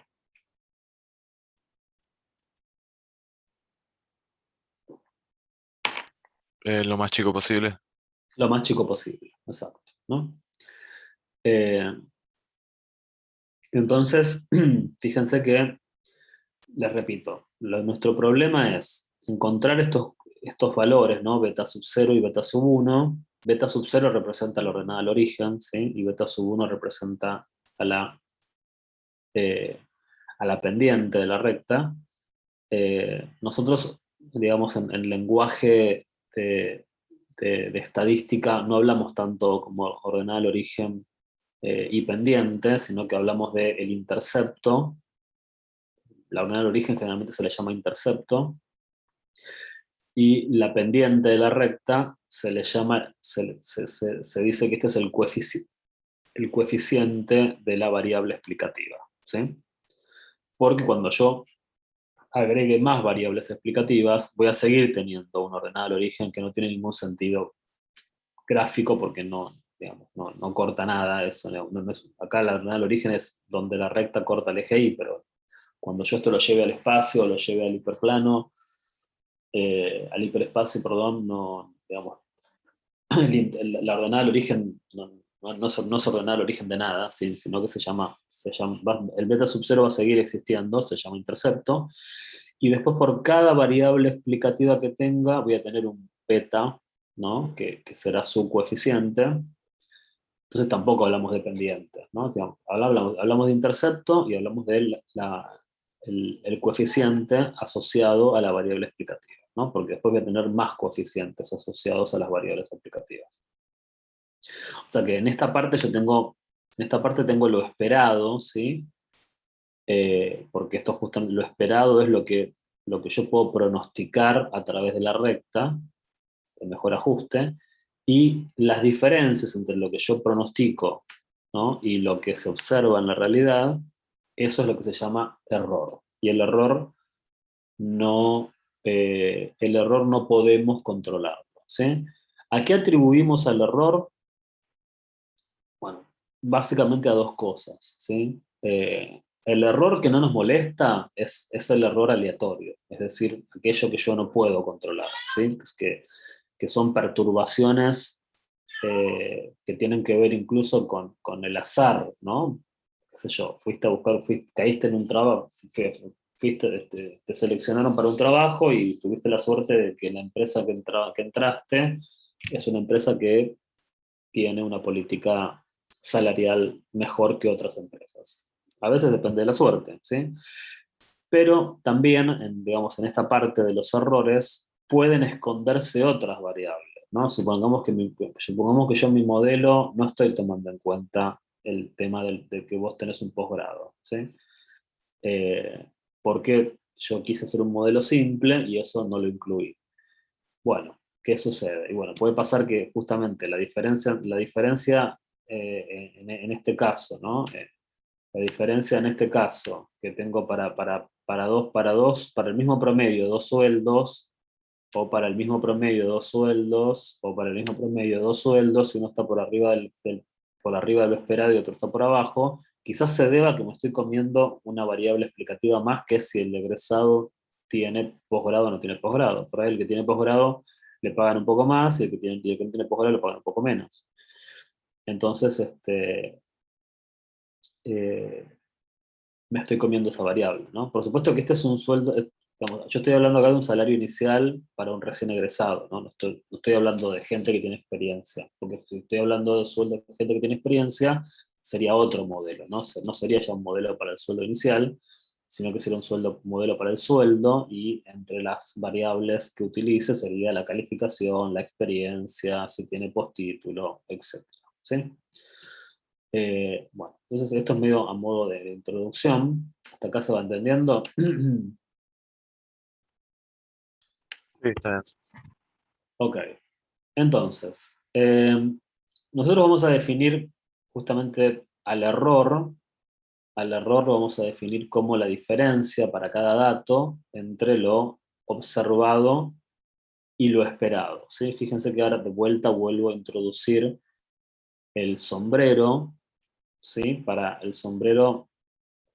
Lo más chico posible. Lo más chico posible, exacto, ¿no? Eh, entonces, fíjense que, les repito, nuestro problema es encontrar estos valores, ¿no? Beta sub 0 y beta sub 1. Beta sub 0 representa la ordenada al origen, ¿sí? Y beta sub 1 representa a la, eh, a la pendiente de la recta. Nosotros, digamos, en lenguaje de estadística no hablamos tanto como ordenada al origen y pendiente, sino que hablamos del intercepto. La ordenada al origen generalmente se le llama intercepto, y la pendiente de la recta se le llama, se dice que este es el coeficiente de la variable explicativa, ¿sí? Porque cuando yo agregue más variables explicativas, voy a seguir teniendo una ordenada al origen que no tiene ningún sentido gráfico, porque no, digamos, no corta nada. Eso acá la ordenada al origen es donde la recta corta el eje Y, pero cuando yo esto lo lleve al espacio, lo lleve al hiperplano, al hiperespacio, perdón, no, digamos, la ordenada al origen no es ordenada al origen de nada, ¿sí? Sino que el beta sub 0 va a seguir existiendo, se llama intercepto, y después por cada variable explicativa que tenga voy a tener un beta, ¿no? Que será su coeficiente. Entonces tampoco hablamos de pendientes, ¿no? Digamos, hablamos de intercepto y hablamos el coeficiente asociado a la variable explicativa, ¿no? Porque después voy a tener más coeficientes asociados a las variables explicativas. O sea que en esta parte tengo lo esperado, ¿sí? Porque esto justamente, lo esperado es lo que yo puedo pronosticar a través de la recta, el mejor ajuste, y las diferencias entre lo que yo pronostico, ¿no? Y lo que se observa en la realidad, eso es lo que se llama error. Y no, el error no podemos controlarlo, ¿sí? ¿A qué atribuimos al error? Bueno, básicamente a dos cosas, ¿sí? El error que no nos molesta es el error aleatorio, es decir, aquello que yo no puedo controlar, ¿sí? Que son perturbaciones que tienen que ver incluso con el azar, ¿no? Qué sé yo, fuiste a buscar, caíste en un trabajo, te seleccionaron para un trabajo y tuviste la suerte de que la empresa que entraste es una empresa que tiene una política salarial mejor que otras empresas. A veces depende de la suerte, ¿sí? Pero también, digamos, en esta parte de los errores pueden esconderse otras variables, ¿no? Supongamos que yo en mi modelo no estoy tomando en cuenta el tema de que vos tenés un posgrado, ¿sí? Eh, porque yo quise hacer un modelo simple y eso no lo incluí. Bueno, ¿qué sucede? Y bueno, puede pasar que justamente la diferencia en este caso, ¿no? La diferencia en este caso que tengo para el mismo promedio, dos sueldos, o para el mismo promedio, dos sueldos, o para el mismo promedio, dos sueldos, y uno está por arriba por arriba de lo esperado y otro está por abajo, quizás se deba a que me estoy comiendo una variable explicativa más, que es si el egresado tiene posgrado o no tiene posgrado. Por ahí el que tiene posgrado le pagan un poco más, y el que no tiene posgrado le pagan un poco menos. Entonces, eh, me estoy comiendo esa variable, ¿no? Por supuesto que este es un sueldo, digamos, yo estoy hablando acá de un salario inicial para un recién egresado, ¿no? No estoy hablando de gente que tiene experiencia, porque si estoy hablando de sueldo de gente que tiene experiencia, sería otro modelo, ¿no? No sería ya un modelo para el sueldo inicial, sino que sería modelo para el sueldo, y entre las variables que utilice sería la calificación, la experiencia, si tiene postítulo, etc. ¿Sí? Bueno, entonces esto es medio a modo de introducción. Hasta acá se va entendiendo. Sí, está bien. Ok, entonces, nosotros vamos a definir justamente al error al error lo vamos a definir como la diferencia para cada dato entre lo observado y lo esperado, ¿sí? Fíjense que ahora de vuelta vuelvo a introducir el sombrero, ¿sí? Para el sombrero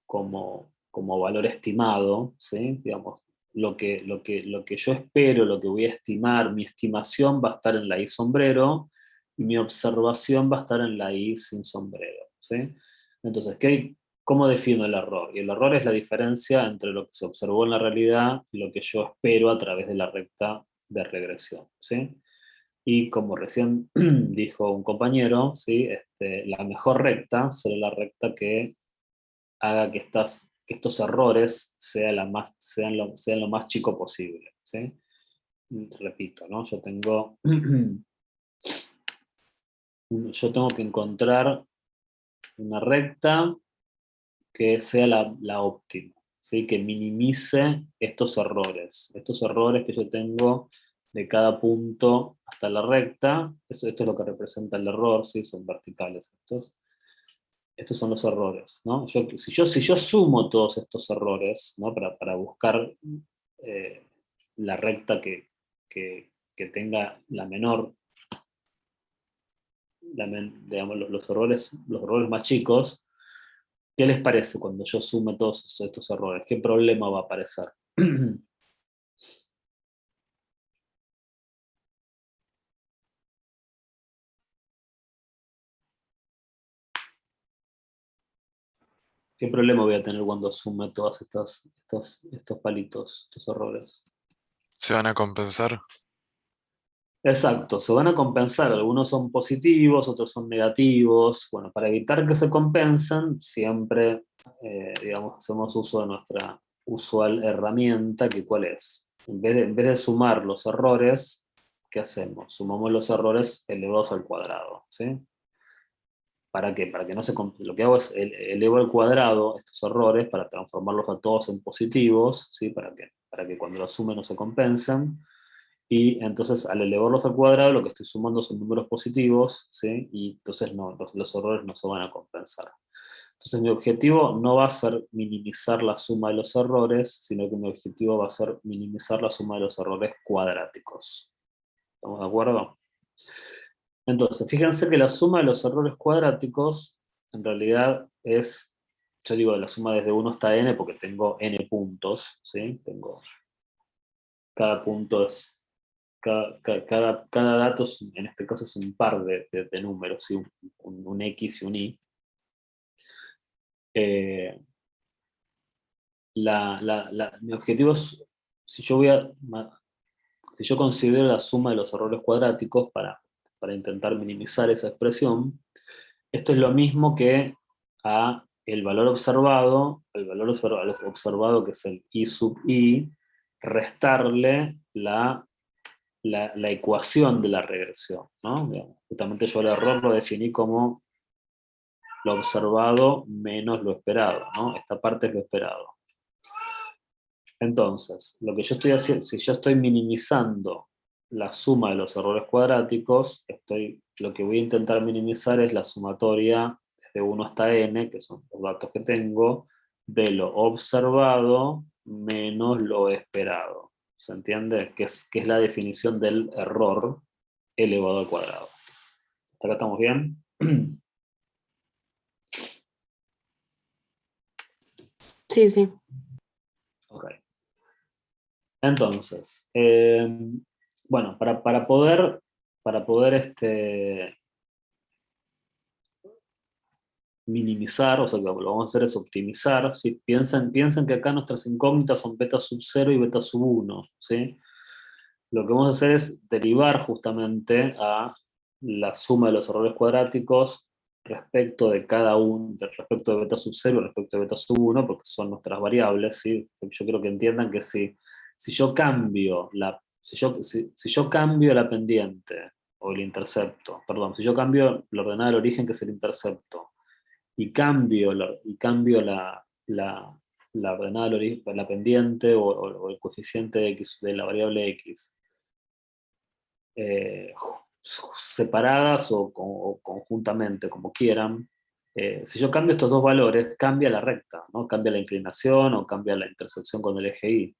como valor estimado, ¿sí? Digamos, lo que yo espero, lo que voy a estimar, mi estimación va a estar en la I sombrero y mi observación va a estar en la I sin sombrero, ¿sí? Entonces, ¿cómo defino el error? Y el error es la diferencia entre lo que se observó en la realidad y lo que yo espero a través de la recta de regresión, ¿sí? Y como recién dijo un compañero, ¿sí? La mejor recta será la recta que haga que estos errores sean lo más chico posible, ¿sí? Repito, ¿no? Yo tengo que encontrar una recta que sea la óptima, ¿sí? Que minimice estos errores que yo tengo de cada punto hasta la recta. Esto es lo que representa el error, ¿sí? Son verticales estos son los errores, ¿no? Si yo sumo todos estos errores, ¿no? Para buscar eh, la recta que tenga la menor, digamos, los errores más chicos, ¿qué les parece cuando yo sume todos estos errores? ¿Qué problema va a aparecer? ¿Qué problema voy a tener cuando sume todos estos palitos, estos errores? ¿Se van a compensar? Exacto, se van a compensar, algunos son positivos, otros son negativos. Bueno, para evitar que se compensen, siempre, digamos, hacemos uso de nuestra usual herramienta, que ¿cuál es? En vez de sumar los errores, ¿qué hacemos? Sumamos los errores elevados al cuadrado, ¿sí? ¿Para qué? Para que no se... Lo que hago es elevo al cuadrado estos errores para transformarlos a todos en positivos, ¿sí? Para que cuando los sume no se compensen. Y entonces al elevarlos al cuadrado lo que estoy sumando son números positivos, ¿sí? Y entonces no, los errores no se van a compensar. Entonces mi objetivo no va a ser minimizar la suma de los errores, sino que mi objetivo va a ser minimizar la suma de los errores cuadráticos. ¿Estamos de acuerdo? Entonces, fíjense que la suma de los errores cuadráticos en realidad es, yo digo la suma desde 1 hasta n porque tengo n puntos, ¿sí? Cada punto es cada dato, en este caso, es un par de números, ¿sí? Un X y un Y. Eh, mi objetivo es, si yo, voy a, si yo considero la suma de los errores cuadráticos para intentar minimizar esa expresión, esto es lo mismo que a el valor observado, observado que es el I sub I, restarle la ecuación de la regresión, ¿no? Digamos, justamente yo el error lo definí como lo observado menos lo esperado, ¿no? Esta parte es lo esperado. Entonces, lo que yo estoy haciendo, si yo estoy minimizando la suma de los errores cuadráticos, lo que voy a intentar minimizar es la sumatoria de 1 hasta n, que son los datos que tengo, de lo observado menos lo esperado. ¿Se entiende? Que es la definición del error elevado al cuadrado. ¿Hasta acá estamos bien? Sí, sí. Ok. Entonces, bueno, para poder minimizar, o sea, lo que vamos a hacer es optimizar, ¿sí? Piensen que acá nuestras incógnitas son beta sub 0 y beta sub 1, ¿sí? Lo que vamos a hacer es derivar justamente a la suma de los errores cuadráticos respecto de beta sub 0 y respecto de beta sub 1, porque son nuestras variables, ¿sí? Yo quiero que entiendan que si yo cambio si yo cambio la pendiente o el intercepto, perdón, si yo cambio la ordenada del origen, que es el intercepto, y cambio la ordenada del origen, la pendiente o el coeficiente de x de la variable x, eh, separadas o conjuntamente, como quieran, Si yo cambio estos dos valores, cambia la recta, ¿no? Cambia la inclinación o cambia la intersección con el eje Y.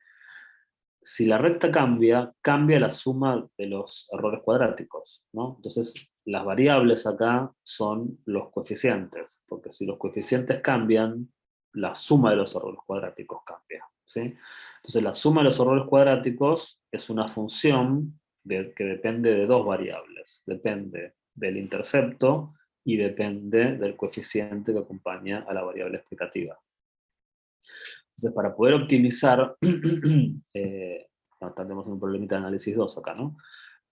Si la recta cambia, cambia la suma de los errores cuadráticos, ¿no? Entonces, las variables acá son los coeficientes, porque si los coeficientes cambian, la suma de los errores cuadráticos cambia, ¿sí? Entonces, la suma de los errores cuadráticos es una función que depende de dos variables. Depende del intercepto y depende del coeficiente que acompaña a la variable explicativa. Entonces, para poder optimizar, tenemos un problemita de análisis 2 acá, ¿no?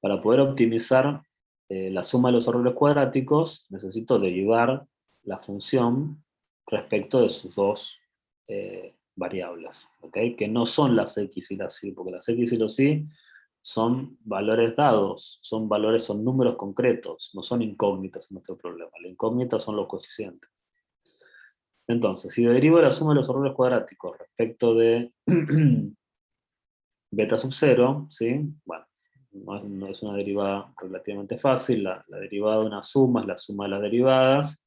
Para poder optimizar la suma de los errores cuadráticos, necesito derivar la función respecto de sus dos variables, ¿ok? Que no son las x y las y, porque las x y los y son valores dados, son números concretos, no son incógnitas en nuestro problema. La incógnita son los coeficientes. Entonces, si derivo la suma de los errores cuadráticos respecto de beta sub 0, ¿sí? Bueno, no es una derivada relativamente fácil, la derivada de una suma es la suma de las derivadas,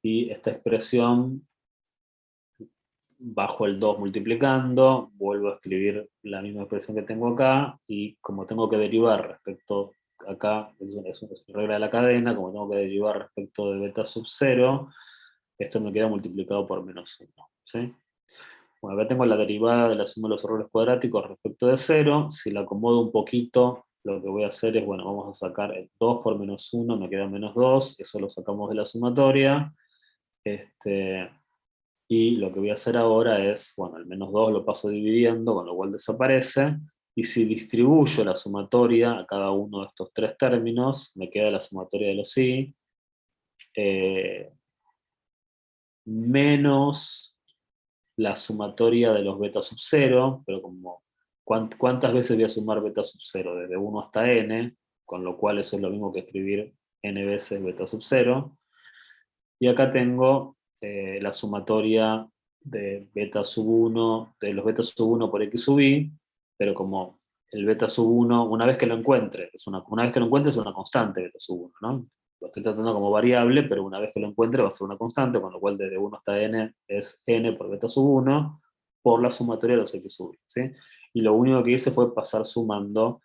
y esta expresión, bajo el 2 multiplicando, vuelvo a escribir la misma expresión que tengo acá, y como tengo que derivar respecto, acá es una regla de la cadena, como tengo que derivar respecto de beta sub 0, esto me queda multiplicado por menos 1, ¿sí? Bueno, acá tengo la derivada de la suma de los errores cuadráticos respecto de 0. Si la acomodo un poquito, lo que voy a hacer es, bueno, vamos a sacar el 2 por menos 1, me queda menos 2, eso lo sacamos de la sumatoria. Y lo que voy a hacer ahora es, bueno, el menos 2 lo paso dividiendo, con lo cual desaparece. Y si distribuyo la sumatoria a cada uno de estos tres términos, me queda la sumatoria de los i, menos la sumatoria de los beta sub 0, pero como ¿cuántas veces voy a sumar beta sub 0? Desde 1 hasta n, con lo cual eso es lo mismo que escribir n veces beta sub 0. Y acá tengo la sumatoria de beta sub 1, de los beta sub 1 por x sub i, pero como el beta sub 1, una vez que lo encuentre, es una constante beta sub 1, ¿no? Lo estoy tratando como variable, pero una vez que lo encuentre va a ser una constante, con lo cual desde 1 hasta n es n por beta sub 1 por la sumatoria de los x sub i, ¿sí? Y lo único que hice fue pasar sumando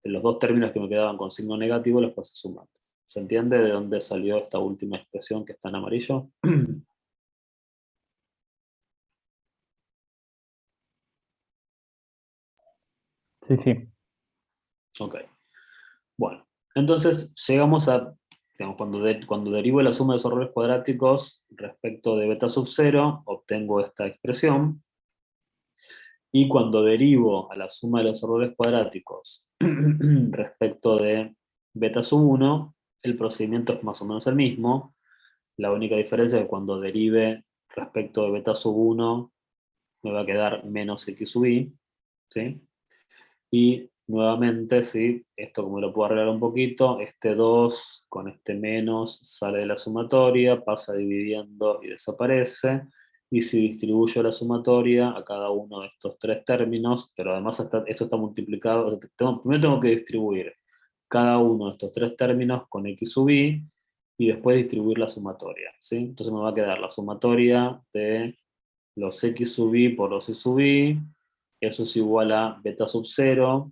los dos términos que me quedaban con signo negativo, los pasé sumando. ¿Se entiende de dónde salió esta última expresión que está en amarillo? Sí, sí. Ok. Bueno, entonces llegamos a, digamos, cuando derivo la suma de los errores cuadráticos respecto de beta sub 0, obtengo esta expresión. Y cuando derivo a la suma de los errores cuadráticos respecto de beta sub 1, el procedimiento es más o menos el mismo. La única diferencia es que cuando derive respecto de beta sub 1, me va a quedar menos x sub i, ¿sí? Y nuevamente, ¿sí? Esto como lo puedo arreglar un poquito, este 2 con este menos sale de la sumatoria, pasa dividiendo y desaparece. Y si distribuyo la sumatoria a cada uno de estos tres términos, pero además esto está multiplicado, o sea, primero tengo que distribuir cada uno de estos tres términos con x sub i, y después distribuir la sumatoria, ¿sí? Entonces me va a quedar la sumatoria de los x sub i por los y sub i, eso es igual a beta sub 0,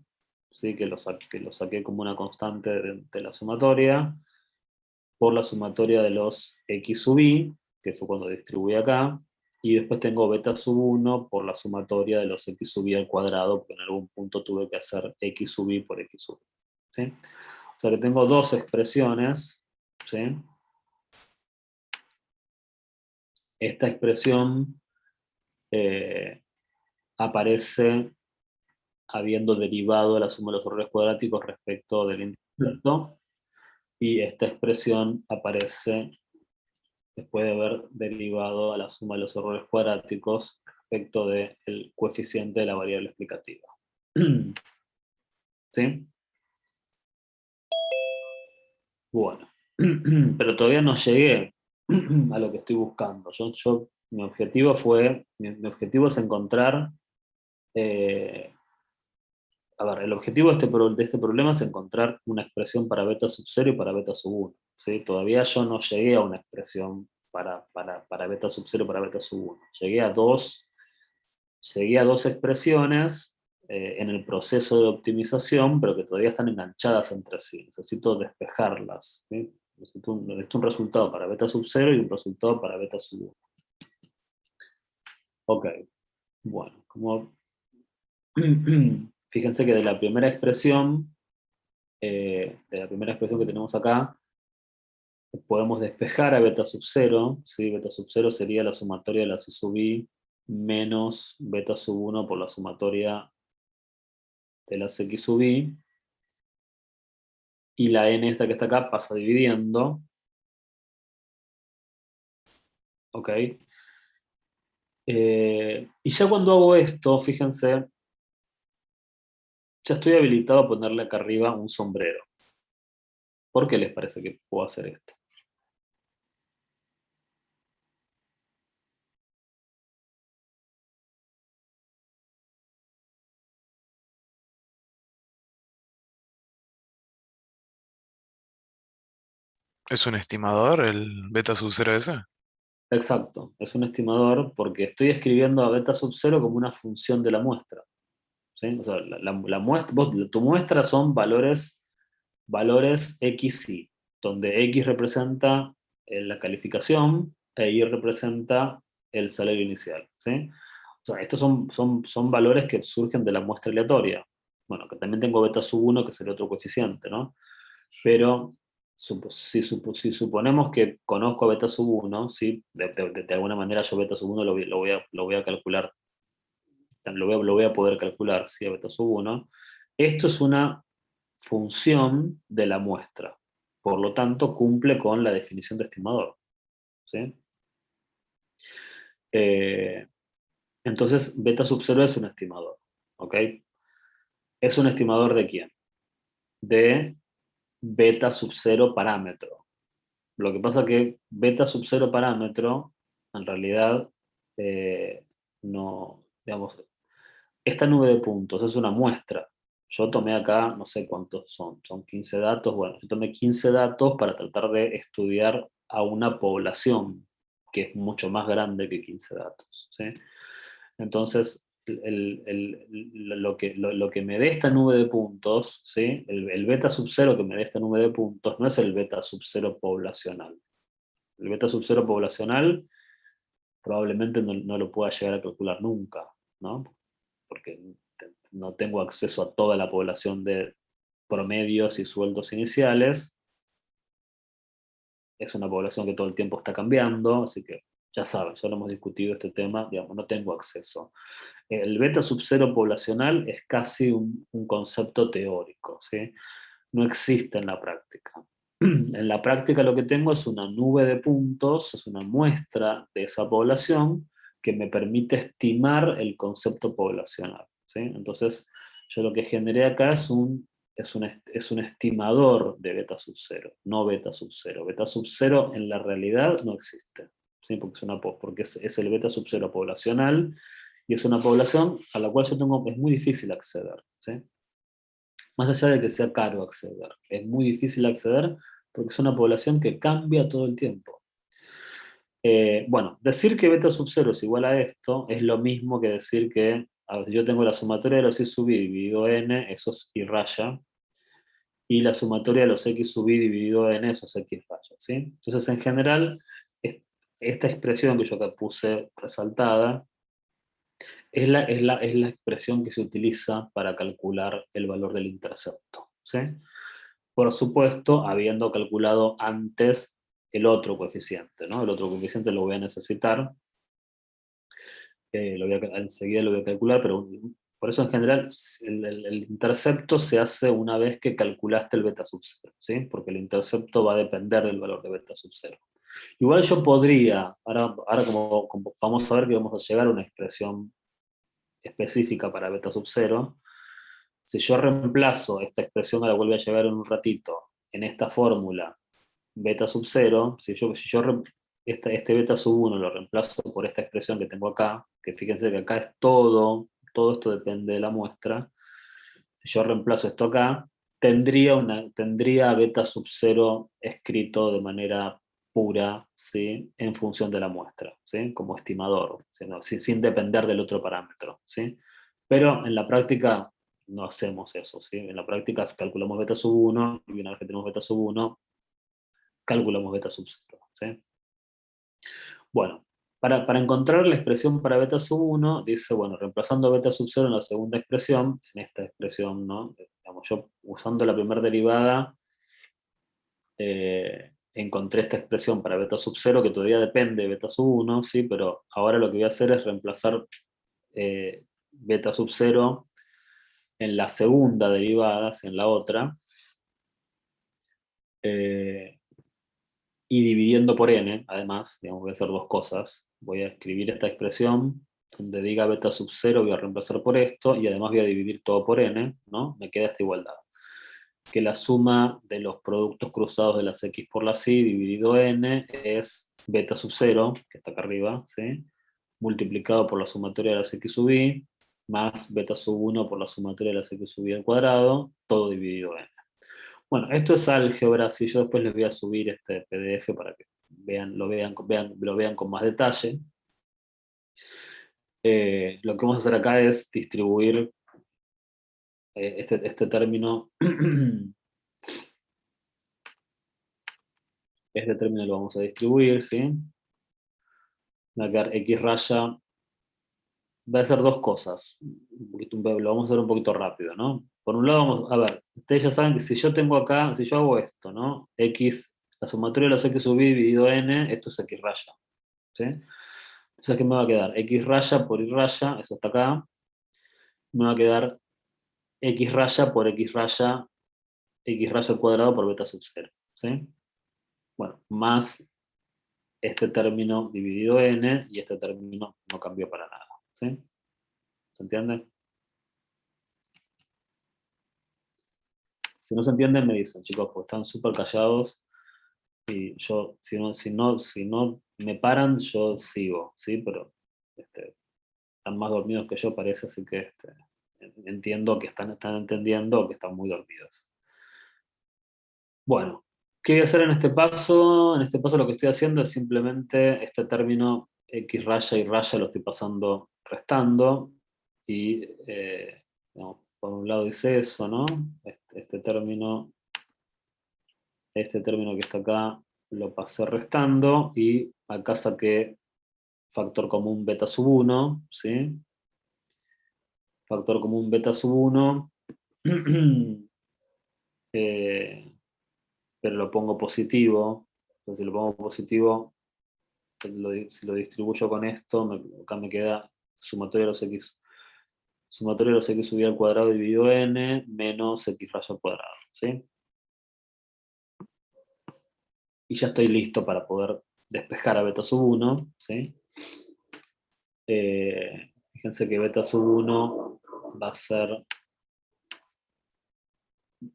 ¿sí? Que lo saqué como una constante de la sumatoria, por la sumatoria de los x sub i, que fue cuando distribuí acá, y después tengo beta sub 1 por la sumatoria de los x sub i al cuadrado, porque en algún punto tuve que hacer x sub i por x sub i, ¿sí? O sea que tengo dos expresiones, ¿sí? Esta expresión aparece habiendo derivado la suma de los errores cuadráticos respecto del intercepto, y esta expresión aparece después de haber derivado a la suma de los errores cuadráticos respecto del coeficiente de la variable explicativa. ¿Sí? Bueno, pero todavía no llegué a lo que estoy buscando. Mi objetivo es encontrar a ver, el objetivo de este problema es encontrar una expresión para beta sub 0 y para beta sub 1, ¿sí? Todavía yo no llegué a una expresión para beta sub 0, para beta sub 1. Llegué a dos expresiones en el proceso de optimización, pero que todavía están enganchadas entre sí. Necesito despejarlas, ¿sí? Necesito un resultado para beta sub 0 y un resultado para beta sub 1. Ok, bueno, fíjense que de la primera expresión que tenemos acá, podemos despejar a beta sub 0, ¿sí? Beta sub 0 sería la sumatoria de la C sub I menos beta sub 1 por la sumatoria de la X sub I, y la n esta que está acá pasa dividiendo, ¿ok? Y ya cuando hago esto, fíjense, ya estoy habilitado a ponerle acá arriba un sombrero. ¿Por qué les parece que puedo hacer esto? ¿Es un estimador el beta sub 0 ese? Exacto, es un estimador porque estoy escribiendo a beta sub 0 como una función de la muestra, ¿sí? O sea, la muestra, tu muestra son valores X, Y, donde X representa la calificación e Y representa el salario inicial, ¿sí? O sea, estos son valores que surgen de la muestra aleatoria. Bueno, que también tengo beta sub 1, que sería otro coeficiente, ¿no? Pero si suponemos que conozco a beta sub 1, ¿sí? De alguna manera yo beta sub 1 lo voy a calcular, lo voy a poder calcular, ¿sí? A beta sub 1. Esto es una función de la muestra. Por lo tanto, cumple con la definición de estimador, ¿sí? Eh, entonces, beta sub 0 es un estimador, ¿ok? ¿Es un estimador de quién? De beta sub 0 parámetro. Lo que pasa que beta sub 0 parámetro, en realidad, no, digamos, esta nube de puntos es una muestra. Yo tomé acá, no sé cuántos son 15 datos. Bueno, yo tomé 15 datos para tratar de estudiar a una población que es mucho más grande que 15 datos, ¿sí? Entonces, lo que me dé esta nube de puntos, ¿sí? El beta sub 0 que me dé esta nube de puntos no es el beta sub 0 poblacional. El beta sub 0 poblacional probablemente no lo pueda llegar a calcular nunca, ¿no? Porque no tengo acceso a toda la población de promedios y sueldos iniciales. Es una población que todo el tiempo está cambiando, así que ya saben, ya lo hemos discutido este tema, digamos, no tengo acceso. El beta sub 0 poblacional es casi un concepto teórico, ¿sí? No existe en la práctica. En la práctica lo que tengo es una nube de puntos, es una muestra de esa población que me permite estimar el concepto poblacional, ¿sí? Entonces, yo lo que generé acá es un estimador de beta sub 0, no beta sub 0. Beta sub 0 en la realidad no existe, ¿sí? Porque es el beta sub 0 poblacional y es una población a la cual es muy difícil acceder, ¿sí? Más allá de que sea caro acceder, es muy difícil acceder porque es una población que cambia todo el tiempo. Bueno, decir que beta sub 0 es igual a esto es lo mismo que decir que yo tengo la sumatoria de los y sub i dividido n, eso es y raya, y la sumatoria de los x sub i dividido n, eso es x raya, ¿sí? Entonces, en general, esta expresión que yo acá puse resaltada es la expresión que se utiliza para calcular el valor del intercepto, ¿sí? Por supuesto, habiendo calculado antes el otro coeficiente, ¿no? El otro coeficiente lo voy a necesitar, enseguida lo voy a calcular, pero por eso en general el intercepto se hace una vez que calculaste el beta sub 0, ¿sí? Porque el intercepto va a depender del valor de beta sub 0. Igual yo podría, ahora como vamos a ver que vamos a llegar a una expresión específica para beta sub 0, si yo reemplazo esta expresión a la cual voy a llegar en un ratito, en esta fórmula beta sub 0, si yo este beta sub 1 lo reemplazo por esta expresión que tengo acá, que fíjense que acá es todo esto depende de la muestra, si yo reemplazo esto acá, tendría beta sub 0 escrito de manera pura, ¿sí? En función de la muestra, ¿sí? Como estimador, ¿sí? Sin depender del otro parámetro, ¿sí? Pero en la práctica no hacemos eso, ¿sí? En la práctica calculamos beta sub 1 y una vez que tenemos beta sub 1, calculamos beta sub 0, ¿sí? Bueno, para encontrar la expresión para beta sub 1, dice, bueno, reemplazando beta sub 0 en la segunda expresión, en esta expresión, ¿no? Digamos, yo usando la primera derivada, encontré esta expresión para beta sub 0 que todavía depende de beta sub 1, ¿sí? Pero ahora lo que voy a hacer es reemplazar beta sub 0 en la segunda derivada, en la otra, y dividiendo por n, además, digamos, voy a hacer dos cosas. Voy a escribir esta expresión donde diga beta sub 0, voy a reemplazar por esto, y además voy a dividir todo por n, ¿no? Me queda esta igualdad. Que la suma de los productos cruzados de las x por las y dividido n es beta sub 0, que está acá arriba, ¿sí? Multiplicado por la sumatoria de las x sub y, más beta sub 1 por la sumatoria de las x sub y al cuadrado, todo dividido n. Bueno, esto es álgebra, si yo después les voy a subir este PDF para que lo vean con más detalle. Lo que vamos a hacer acá es distribuir este término. Este término lo vamos a distribuir, ¿sí? Va a quedar x raya. Va a hacer dos cosas. Lo vamos a hacer un poquito rápido, ¿no? Por un lado, vamos a ver, ustedes ya saben que si yo tengo acá, si yo hago esto, ¿no? X, la sumatoria de los x sub i dividido n, esto es x raya, ¿sí? Entonces, ¿qué me va a quedar? X raya por y raya, eso está acá. Me va a quedar x raya por x raya al cuadrado por beta sub 0, ¿sí? Bueno, más este término dividido n, y este término no cambió para nada, ¿sí? ¿Se entiende? Si no se entienden, me dicen, chicos, porque están súper callados y yo, si no me paran, yo sigo, ¿sí? Pero están más dormidos que yo, parece, así que entiendo que están entendiendo o que están muy dormidos. Bueno, ¿qué voy a hacer en este paso? En este paso lo que estoy haciendo es simplemente este término x raya y raya lo estoy pasando restando y no, por un lado dice eso, ¿no? Este término que está acá lo pasé restando y acá saqué factor común beta sub 1, ¿sí? Factor común beta sub 1, pero lo pongo positivo. Entonces, si lo pongo positivo, si lo distribuyo con esto, acá me queda sumatoria de los x sub i al cuadrado dividido n menos x raya al cuadrado, ¿sí? Y ya estoy listo para poder despejar a beta sub 1, ¿sí? Fíjense que beta sub 1 va a ser,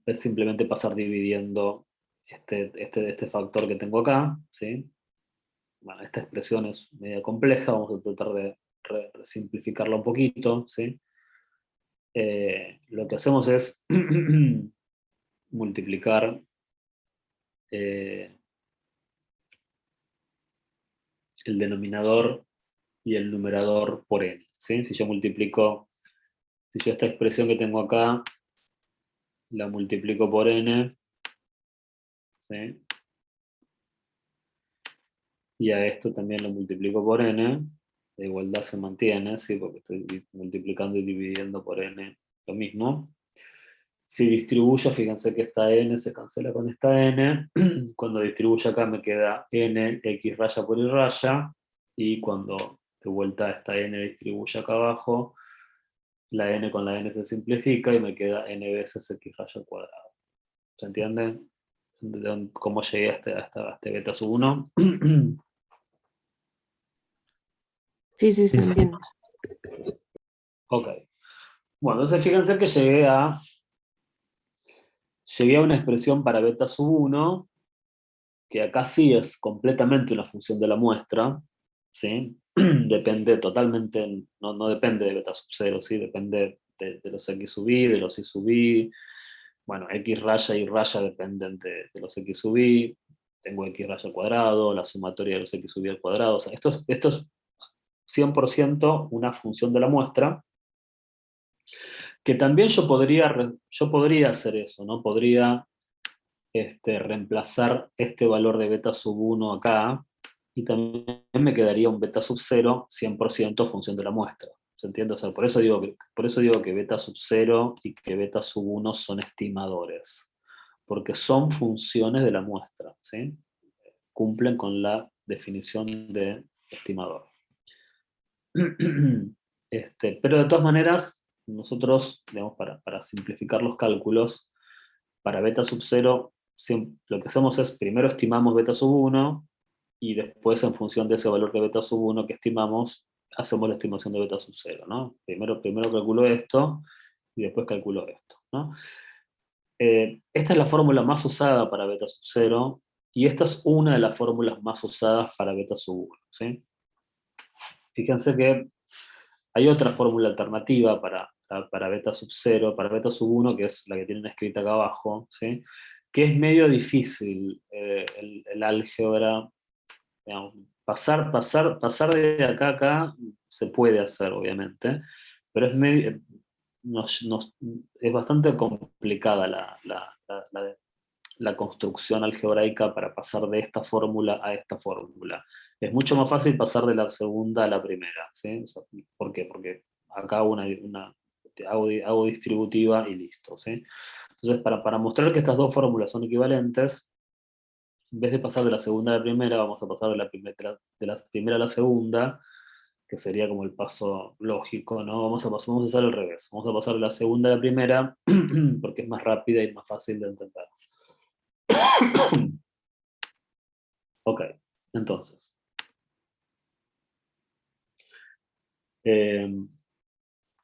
es simplemente pasar dividiendo este factor que tengo acá, ¿sí? Bueno, esta expresión es media compleja, vamos a tratar de simplificarla un poquito, ¿sí? Lo que hacemos es multiplicar el denominador y el numerador por n, ¿sí? Si yo esta expresión que tengo acá la multiplico por n, ¿sí? Y a esto también lo multiplico por n, la igualdad se mantiene, ¿sí? Porque estoy multiplicando y dividiendo por n lo mismo. Si distribuyo, fíjense que esta n se cancela con esta n. Cuando distribuyo acá me queda n x raya por y raya, y cuando de vuelta esta n distribuye acá abajo, la n con la n se simplifica y me queda n veces x raya al cuadrado. ¿Se entiende? ¿Cómo llegué a este beta sub 1? Sí, sí, se entiende. Ok. Bueno, entonces fíjense que llegué a una expresión para beta sub 1, que acá sí es completamente una función de la muestra, ¿sí? Depende totalmente, no depende de beta sub 0, ¿sí? Depende de los x sub i, de los y sub i. Bueno, x raya y raya dependen de los x sub i. tengo x raya al cuadrado, la sumatoria de los x sub i al cuadrado. O sea, esto es 100% una función de la muestra, que también yo podría hacer eso, ¿no? Podría reemplazar este valor de beta sub 1 acá, y también me quedaría un beta sub 0 100% función de la muestra. ¿Se entiende? O sea, por eso digo que beta sub 0 y que beta sub 1 son estimadores, porque son funciones de la muestra, ¿sí? Cumplen con la definición de estimador. Pero de todas maneras, nosotros, digamos, para simplificar los cálculos, para beta sub 0, lo que hacemos es primero estimamos beta sub 1 y después en función de ese valor de beta sub 1 que estimamos, hacemos la estimación de beta sub 0, ¿no? Primero calculo esto y después calculo esto, ¿no? Esta es la fórmula más usada para beta sub 0 y esta es una de las fórmulas más usadas para beta sub 1, ¿sí? Fíjense que hay otra fórmula alternativa para beta sub 0, para beta sub 1, que es la que tienen escrita acá abajo, ¿sí? Que es medio difícil el álgebra. Digamos, pasar de acá a acá se puede hacer, obviamente, pero es bastante complicada la construcción algebraica para pasar de esta fórmula a esta fórmula. Es mucho más fácil pasar de la segunda a la primera, ¿sí? O sea, ¿por qué? Porque acá hago distributiva y listo, ¿sí? Entonces, para mostrar que estas dos fórmulas son equivalentes, en vez de pasar de la segunda a la primera, vamos a pasar de la primera a la segunda, que sería como el paso lógico, ¿no? Vamos a hacer al revés. Vamos a pasar de la segunda a la primera, porque es más rápida y más fácil de entender. Ok, entonces.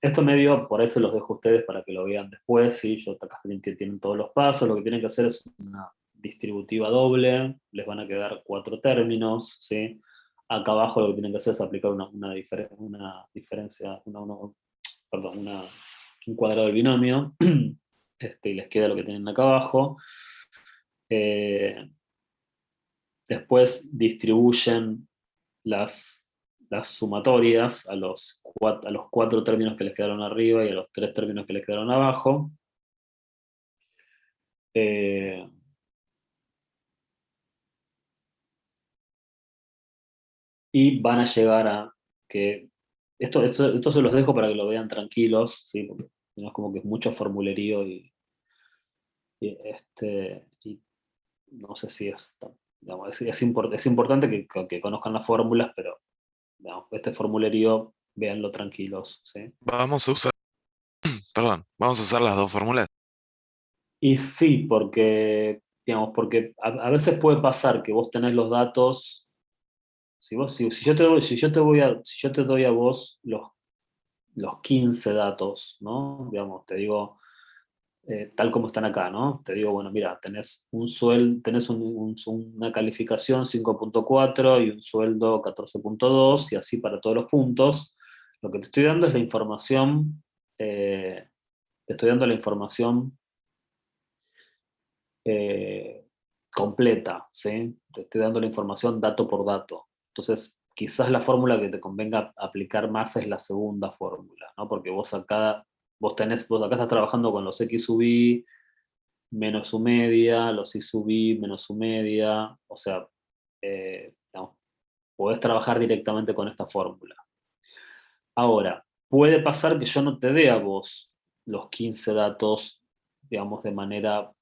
Esto medio, por ahí se los dejo a ustedes para que lo vean después, ¿sí? Yo acá tienen todos los pasos, lo que tienen que hacer es una distributiva doble, les van a quedar 4 términos, ¿sí? Acá abajo lo que tienen que hacer es aplicar una diferencia, un cuadrado del binomio, y les queda lo que tienen acá abajo. Después distribuyen las sumatorias a los 4 términos que les quedaron arriba y a los 3 términos que les quedaron abajo. Y van a llegar a que... Esto se los dejo para que lo vean tranquilos, ¿sí? Porque no es como que es mucho formulerío y no sé si digamos, es importante que conozcan las fórmulas, pero digamos, este formulerío, véanlo tranquilos, ¿sí? Vamos a usar, perdón, vamos a usar las dos fórmulas. Y sí, porque a veces puede pasar que vos tenés los datos, si yo te doy a vos los 15 datos, ¿no? Digamos, te digo, tal como están acá, ¿no? Te digo, bueno, mira, tenés una calificación 5.4 y un sueldo 14.2 y así para todos los puntos. Lo que te estoy dando es la información, te estoy dando la información completa, ¿sí? Te estoy dando la información dato por dato. Entonces, quizás la fórmula que te convenga aplicar más es la segunda fórmula, ¿no? Porque vos acá estás trabajando con los X sub i menos su media, los Y sub i menos su media, o sea, no, podés trabajar directamente con esta fórmula. Ahora, puede pasar que yo no te dé a vos los 15 datos, digamos, de manera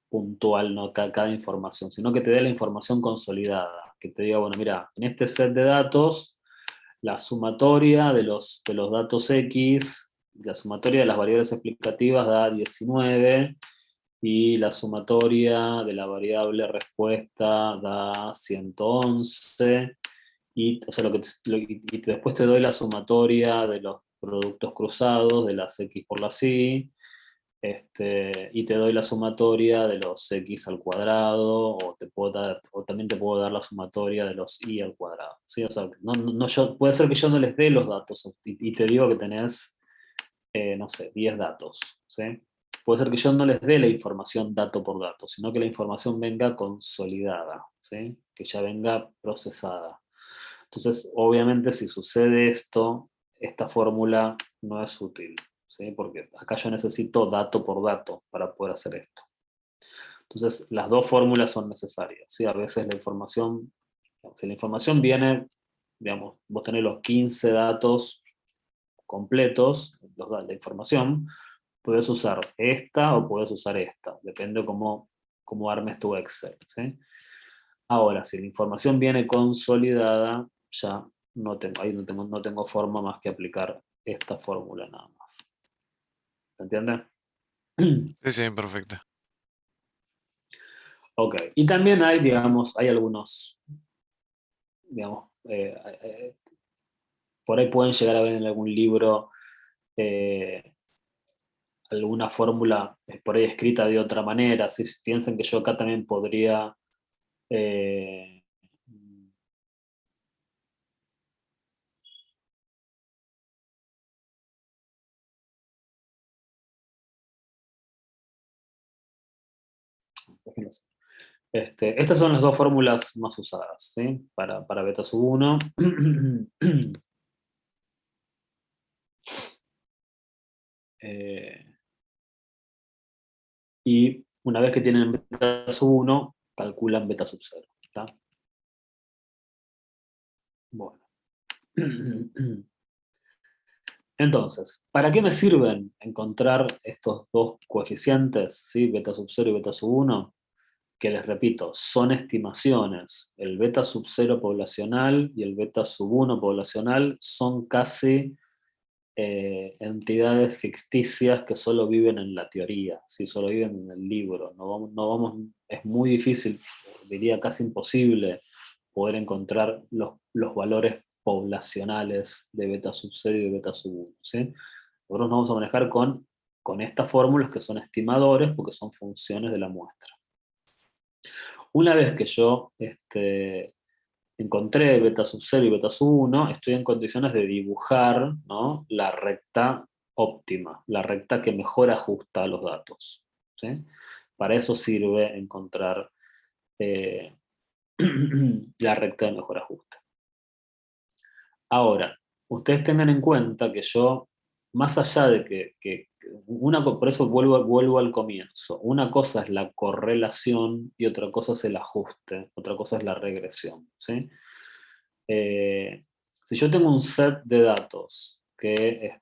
puntual, ¿no? Cada información, sino que te dé la información consolidada, que te diga, bueno, mira, en este set de datos, la sumatoria de los datos X, la sumatoria de las variables explicativas da 19, y la sumatoria de la variable respuesta da 111, o sea, y después te doy la sumatoria de los productos cruzados de las X por las Y, y te doy la sumatoria de los X al cuadrado, o también te puedo dar la sumatoria de los Y al cuadrado, ¿sí? O sea, puede ser que yo no les dé los datos, y te digo que tenés, no sé, 10 datos, ¿sí? puede ser que yo no les dé la información dato por dato, sino que la información venga consolidada, ¿sí? Que ya venga procesada. Entonces, obviamente, si sucede esto, esta fórmula no es útil, ¿sí? Porque acá yo necesito dato por dato para poder hacer esto. Entonces, las dos fórmulas son necesarias, ¿sí? A veces la información, si la información viene, digamos, vos tenés los 15 datos completos, la información, puedes usar esta o puedes usar esta, depende cómo armes tu Excel, ¿sí? Ahora, si la información viene consolidada, ya ahí no tengo forma más que aplicar esta fórmula nada más. ¿Se entiende? Sí, sí, perfecto. Ok, y también hay, digamos, hay algunos, digamos, por ahí pueden llegar a ver en algún libro eh, alguna fórmula por ahí escrita de otra manera, si piensan que yo acá también podría eh, estas son las dos fórmulas más usadas, ¿sí? Para beta sub 1. Y una vez que tienen beta sub 1, calculan beta sub 0. ¿Está? Bueno. Entonces, ¿para qué me sirven encontrar estos dos coeficientes, ¿sí? Beta sub 0 y beta sub 1? Que les repito, son estimaciones. El beta sub 0 poblacional y el beta sub 1 poblacional son casi entidades ficticias que solo viven en la teoría, ¿sí? Solo viven en el libro. Es muy difícil, diría casi imposible, poder encontrar los valores poblacionales de beta sub 0 y de beta sub 1. ¿Sí? Nosotros nos vamos a manejar con estas fórmulas que son estimadores porque son funciones de la muestra. Una vez que yo encontré beta sub 0 y beta sub 1, estoy en condiciones de dibujar, ¿no? La recta óptima, la recta que mejor ajusta a los datos, ¿sí? Para eso sirve encontrar la recta de mejor ajuste. Ahora, ustedes tengan en cuenta que yo, más allá de por eso vuelvo al comienzo, una cosa es la correlación y otra cosa es el ajuste, otra cosa es la regresión, ¿sí? Si yo tengo un set de datos que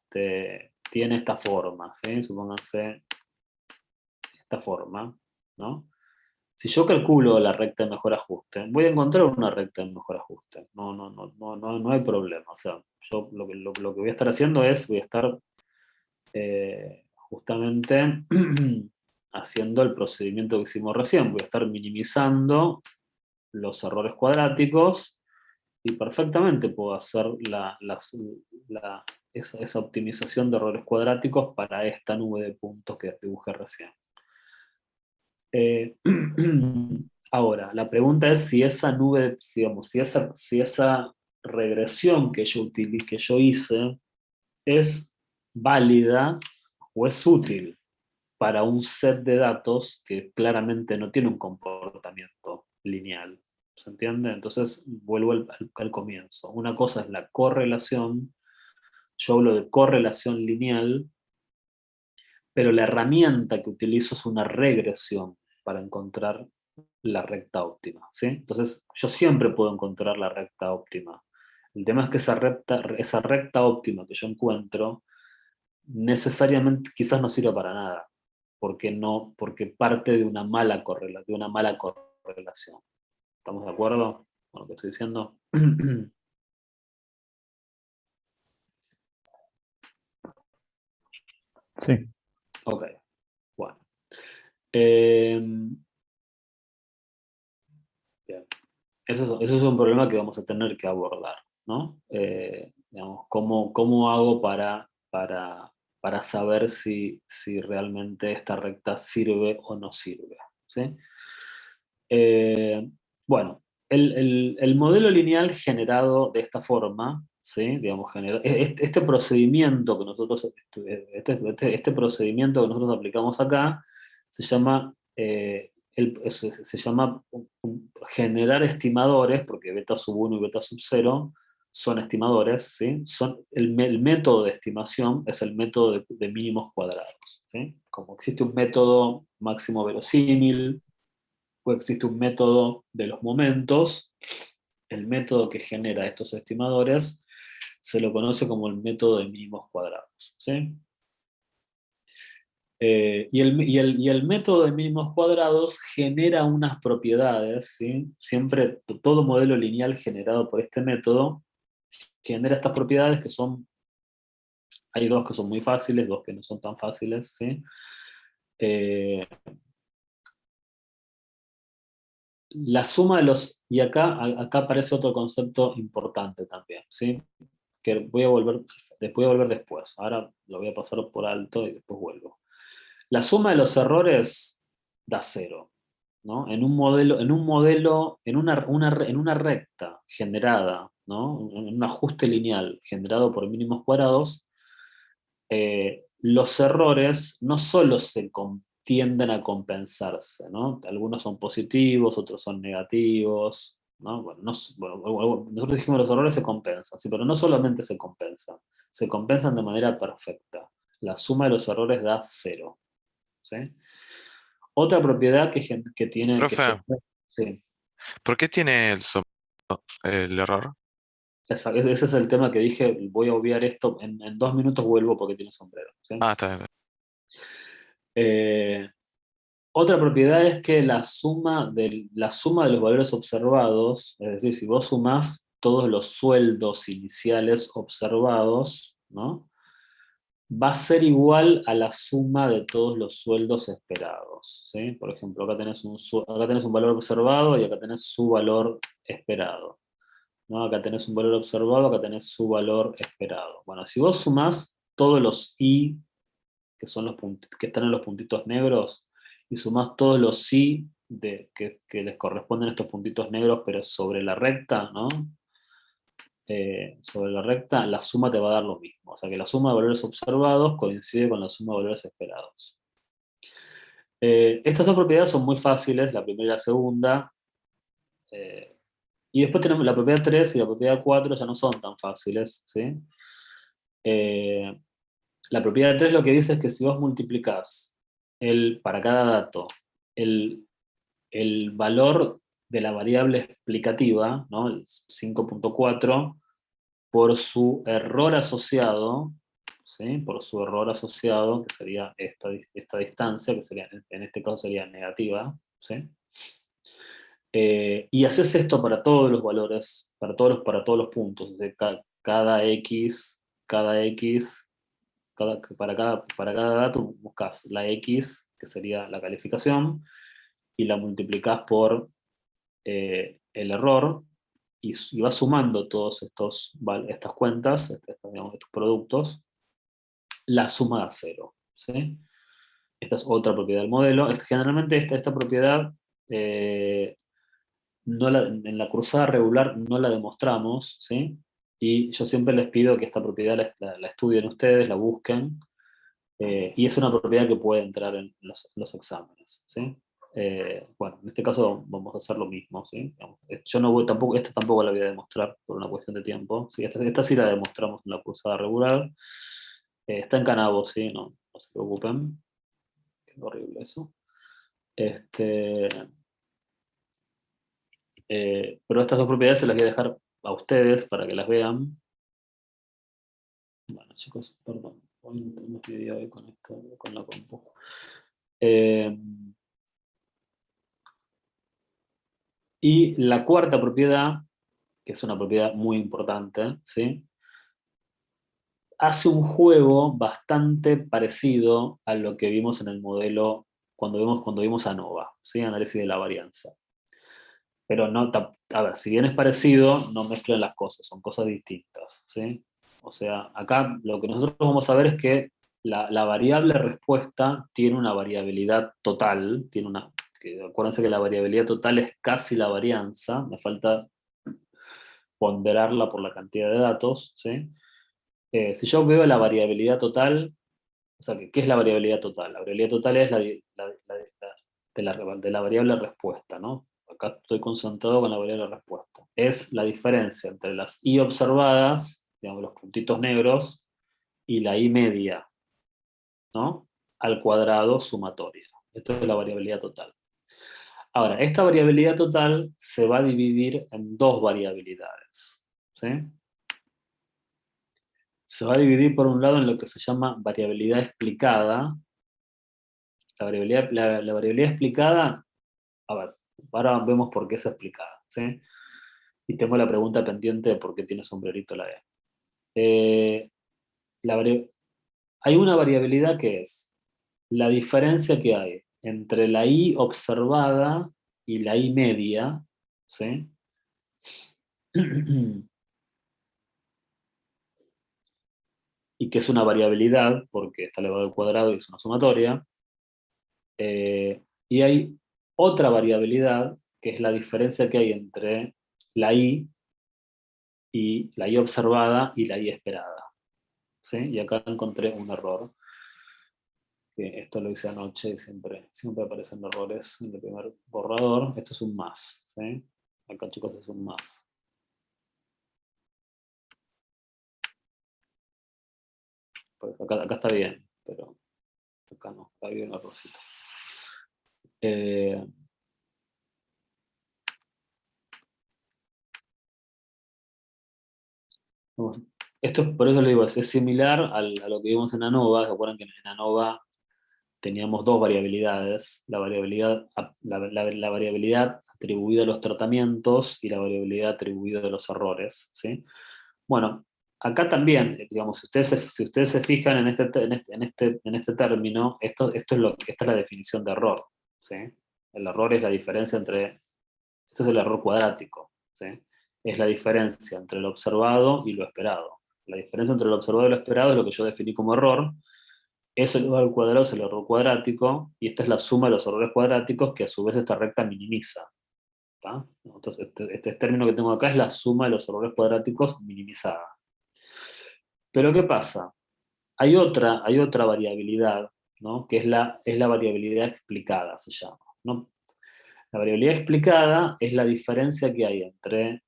tiene esta forma, ¿sí? Supónganse esta forma, ¿no? Si yo calculo la recta de mejor ajuste, voy a encontrar una recta de mejor ajuste. No hay problema. O sea, yo lo que voy a estar haciendo es, voy a estar justamente haciendo el procedimiento que hicimos recién. Voy a estar minimizando los errores cuadráticos y perfectamente puedo hacer esa optimización de errores cuadráticos para esta nube de puntos que dibujé recién. Ahora, la pregunta es si esa nube, digamos, si esa regresión que yo hice es válida o es útil para un set de datos que claramente no tiene un comportamiento lineal. ¿Se entiende? Entonces vuelvo al comienzo. Una cosa es la correlación, yo hablo de correlación lineal, pero la herramienta que utilizo es una regresión para encontrar la recta óptima, ¿sí? Entonces yo siempre puedo encontrar la recta óptima. El tema es que esa recta óptima que yo encuentro necesariamente quizás no sirva para nada, porque parte de una mala correlación. ¿Estamos de acuerdo con lo que estoy diciendo? Sí. Ok, bueno. Eh, bien. Eso es un problema que vamos a tener que abordar, ¿no? Digamos, ¿cómo hago para saber si realmente esta recta sirve o no sirve? ¿Sí? Bueno, el modelo lineal generado de esta forma ¿sí? Digamos, este procedimiento que nosotros, este procedimiento que nosotros aplicamos acá se llama, se llama generar estimadores, porque beta sub 1 y beta sub 0 son estimadores, ¿sí? El método de estimación es el método de mínimos cuadrados, ¿sí? Como existe un método máximo verosímil, o existe un método de los momentos, el método que genera estos estimadores se lo conoce como el método de mínimos cuadrados, ¿sí? Y el método de mínimos cuadrados genera unas propiedades, ¿sí? Siempre todo modelo lineal generado por este método genera estas propiedades que son, hay dos que son muy fáciles, dos que no son tan fáciles, ¿sí? La suma de los, y acá aparece otro concepto importante también, ¿sí? Que voy a volver después, ahora lo voy a pasar por alto y después vuelvo. La suma de los errores da cero, ¿no? En una recta generada, ¿no? En un ajuste lineal generado por mínimos cuadrados, los errores no solo tienden a compensarse, ¿no? Algunos son positivos, otros son negativos, ¿no? Bueno, nosotros dijimos que los errores se compensan, sí, pero no solamente se compensan de manera perfecta. La suma de los errores da cero, ¿sí? Otra propiedad que tiene que Profe, sí, ¿por qué tiene el error? ese es el tema que dije, voy a obviar esto, en 2 minutos vuelvo porque tiene sombrero, ¿sí? Ah, está bien. Eh, Otra propiedad es que la suma de los valores observados, es decir, si vos sumás todos los sueldos iniciales observados, ¿no? Va a ser igual a la suma de todos los sueldos esperados, ¿sí? Por ejemplo, acá tenés un valor observado y acá tenés su valor esperado, ¿no? Acá tenés un valor observado, acá tenés su valor esperado. Bueno, si vos sumás todos los i, que son que están en los puntitos negros, y sumás todos los sí que les corresponden a estos puntitos negros, pero sobre la recta, ¿no? Sobre la recta, la suma te va a dar lo mismo. O sea que la suma de valores observados coincide con la suma de valores esperados. Estas dos propiedades son muy fáciles, la primera y la segunda. Y después tenemos la propiedad 3 y la propiedad 4, ya no son tan fáciles, ¿sí? La propiedad 3 lo que dice es que si vos multiplicás para cada dato el valor de la variable explicativa, ¿no? El 5.4, por su error asociado, ¿sí? Por su error asociado, que sería esta distancia, que sería, en este caso sería negativa, ¿sí? Y haces esto para todos los valores, para todos los puntos, de cada X, para cada dato buscas la X, que sería la calificación, y la multiplicás por el error, y vas sumando todas estas cuentas, digamos, estos productos, la suma da cero, ¿sí? Esta es otra propiedad del modelo. Generalmente esta propiedad, en la cruzada regular no la demostramos, ¿sí? Y yo siempre les pido que esta propiedad la estudien ustedes, la busquen, y es una propiedad que puede entrar en los exámenes, ¿sí? Bueno, en este caso vamos a hacer lo mismo, ¿sí? Digamos, yo no voy tampoco, esta tampoco la voy a demostrar por una cuestión de tiempo, ¿sí? Esta sí la demostramos en la cruzada regular. Está en Canabo, ¿sí? No se preocupen. Qué horrible eso. Pero estas dos propiedades se las voy a dejar a ustedes para que las vean. Bueno, chicos, perdón. Hoy no tenemos video hoy con la compu. Y la cuarta propiedad, que es una propiedad muy importante, ¿sí? Hace un juego bastante parecido a lo que vimos en el modelo cuando vimos ANOVA, ¿sí? Análisis de la varianza. Pero no, a ver, si bien es parecido, no mezclan las cosas, son cosas distintas, ¿sí? O sea, acá lo que nosotros vamos a ver es que la variable respuesta tiene una variabilidad total, acuérdense que la variabilidad total es casi la varianza, me falta ponderarla por la cantidad de datos, ¿sí? Si yo veo la variabilidad total, o sea, ¿qué es la variabilidad total? La variabilidad total es de la variable respuesta, ¿no? Acá estoy concentrado con la variable respuesta. Es la diferencia entre las i observadas, digamos los puntitos negros, y la i media, ¿no? Al cuadrado sumatoria. Esto es la variabilidad total. Ahora, esta variabilidad total se va a dividir en dos variabilidades, ¿sí? Se va a dividir por un lado en lo que se llama variabilidad explicada. La variabilidad explicada, a ver, ahora vemos por qué es explicada, ¿sí? Y tengo la pregunta pendiente de por qué tiene sombrerito la E. La hay una variabilidad que es la diferencia que hay entre la I observada y la I media, ¿sí? Y que es una variabilidad, porque está elevado al cuadrado y es una sumatoria. Y hay otra variabilidad, que es la diferencia que hay entre la I y la I observada y la I esperada, ¿sí? Y acá encontré un error, que esto lo hice anoche y siempre aparecen errores en el primer borrador. Esto es un más, ¿sí? Acá, chicos, es un más. Pues acá está bien, pero acá no, acá hay un errorcito. Esto, por eso le digo, es similar a lo que vimos en ANOVA. ¿Se acuerdan que en ANOVA teníamos dos variabilidades? La variabilidad atribuida a los tratamientos y la variabilidad atribuida a los errores, ¿sí? Bueno, acá también, digamos, si ustedes se fijan en este término, esta es la definición de error, ¿sí? El error es la diferencia entre, esto es el error cuadrático, ¿sí? Es la diferencia entre lo observado y lo esperado. La diferencia entre lo observado y lo esperado es lo que yo definí como error. Eso elevado al cuadrado es el error cuadrático, y esta es la suma de los errores cuadráticos que a su vez esta recta minimiza, ¿tá? Entonces, este término que tengo acá es la suma de los errores cuadráticos minimizada. Pero ¿qué pasa? Hay otra variabilidad, ¿no? Que es la variabilidad explicada, se llama, ¿no? La variabilidad explicada es la diferencia que hay entre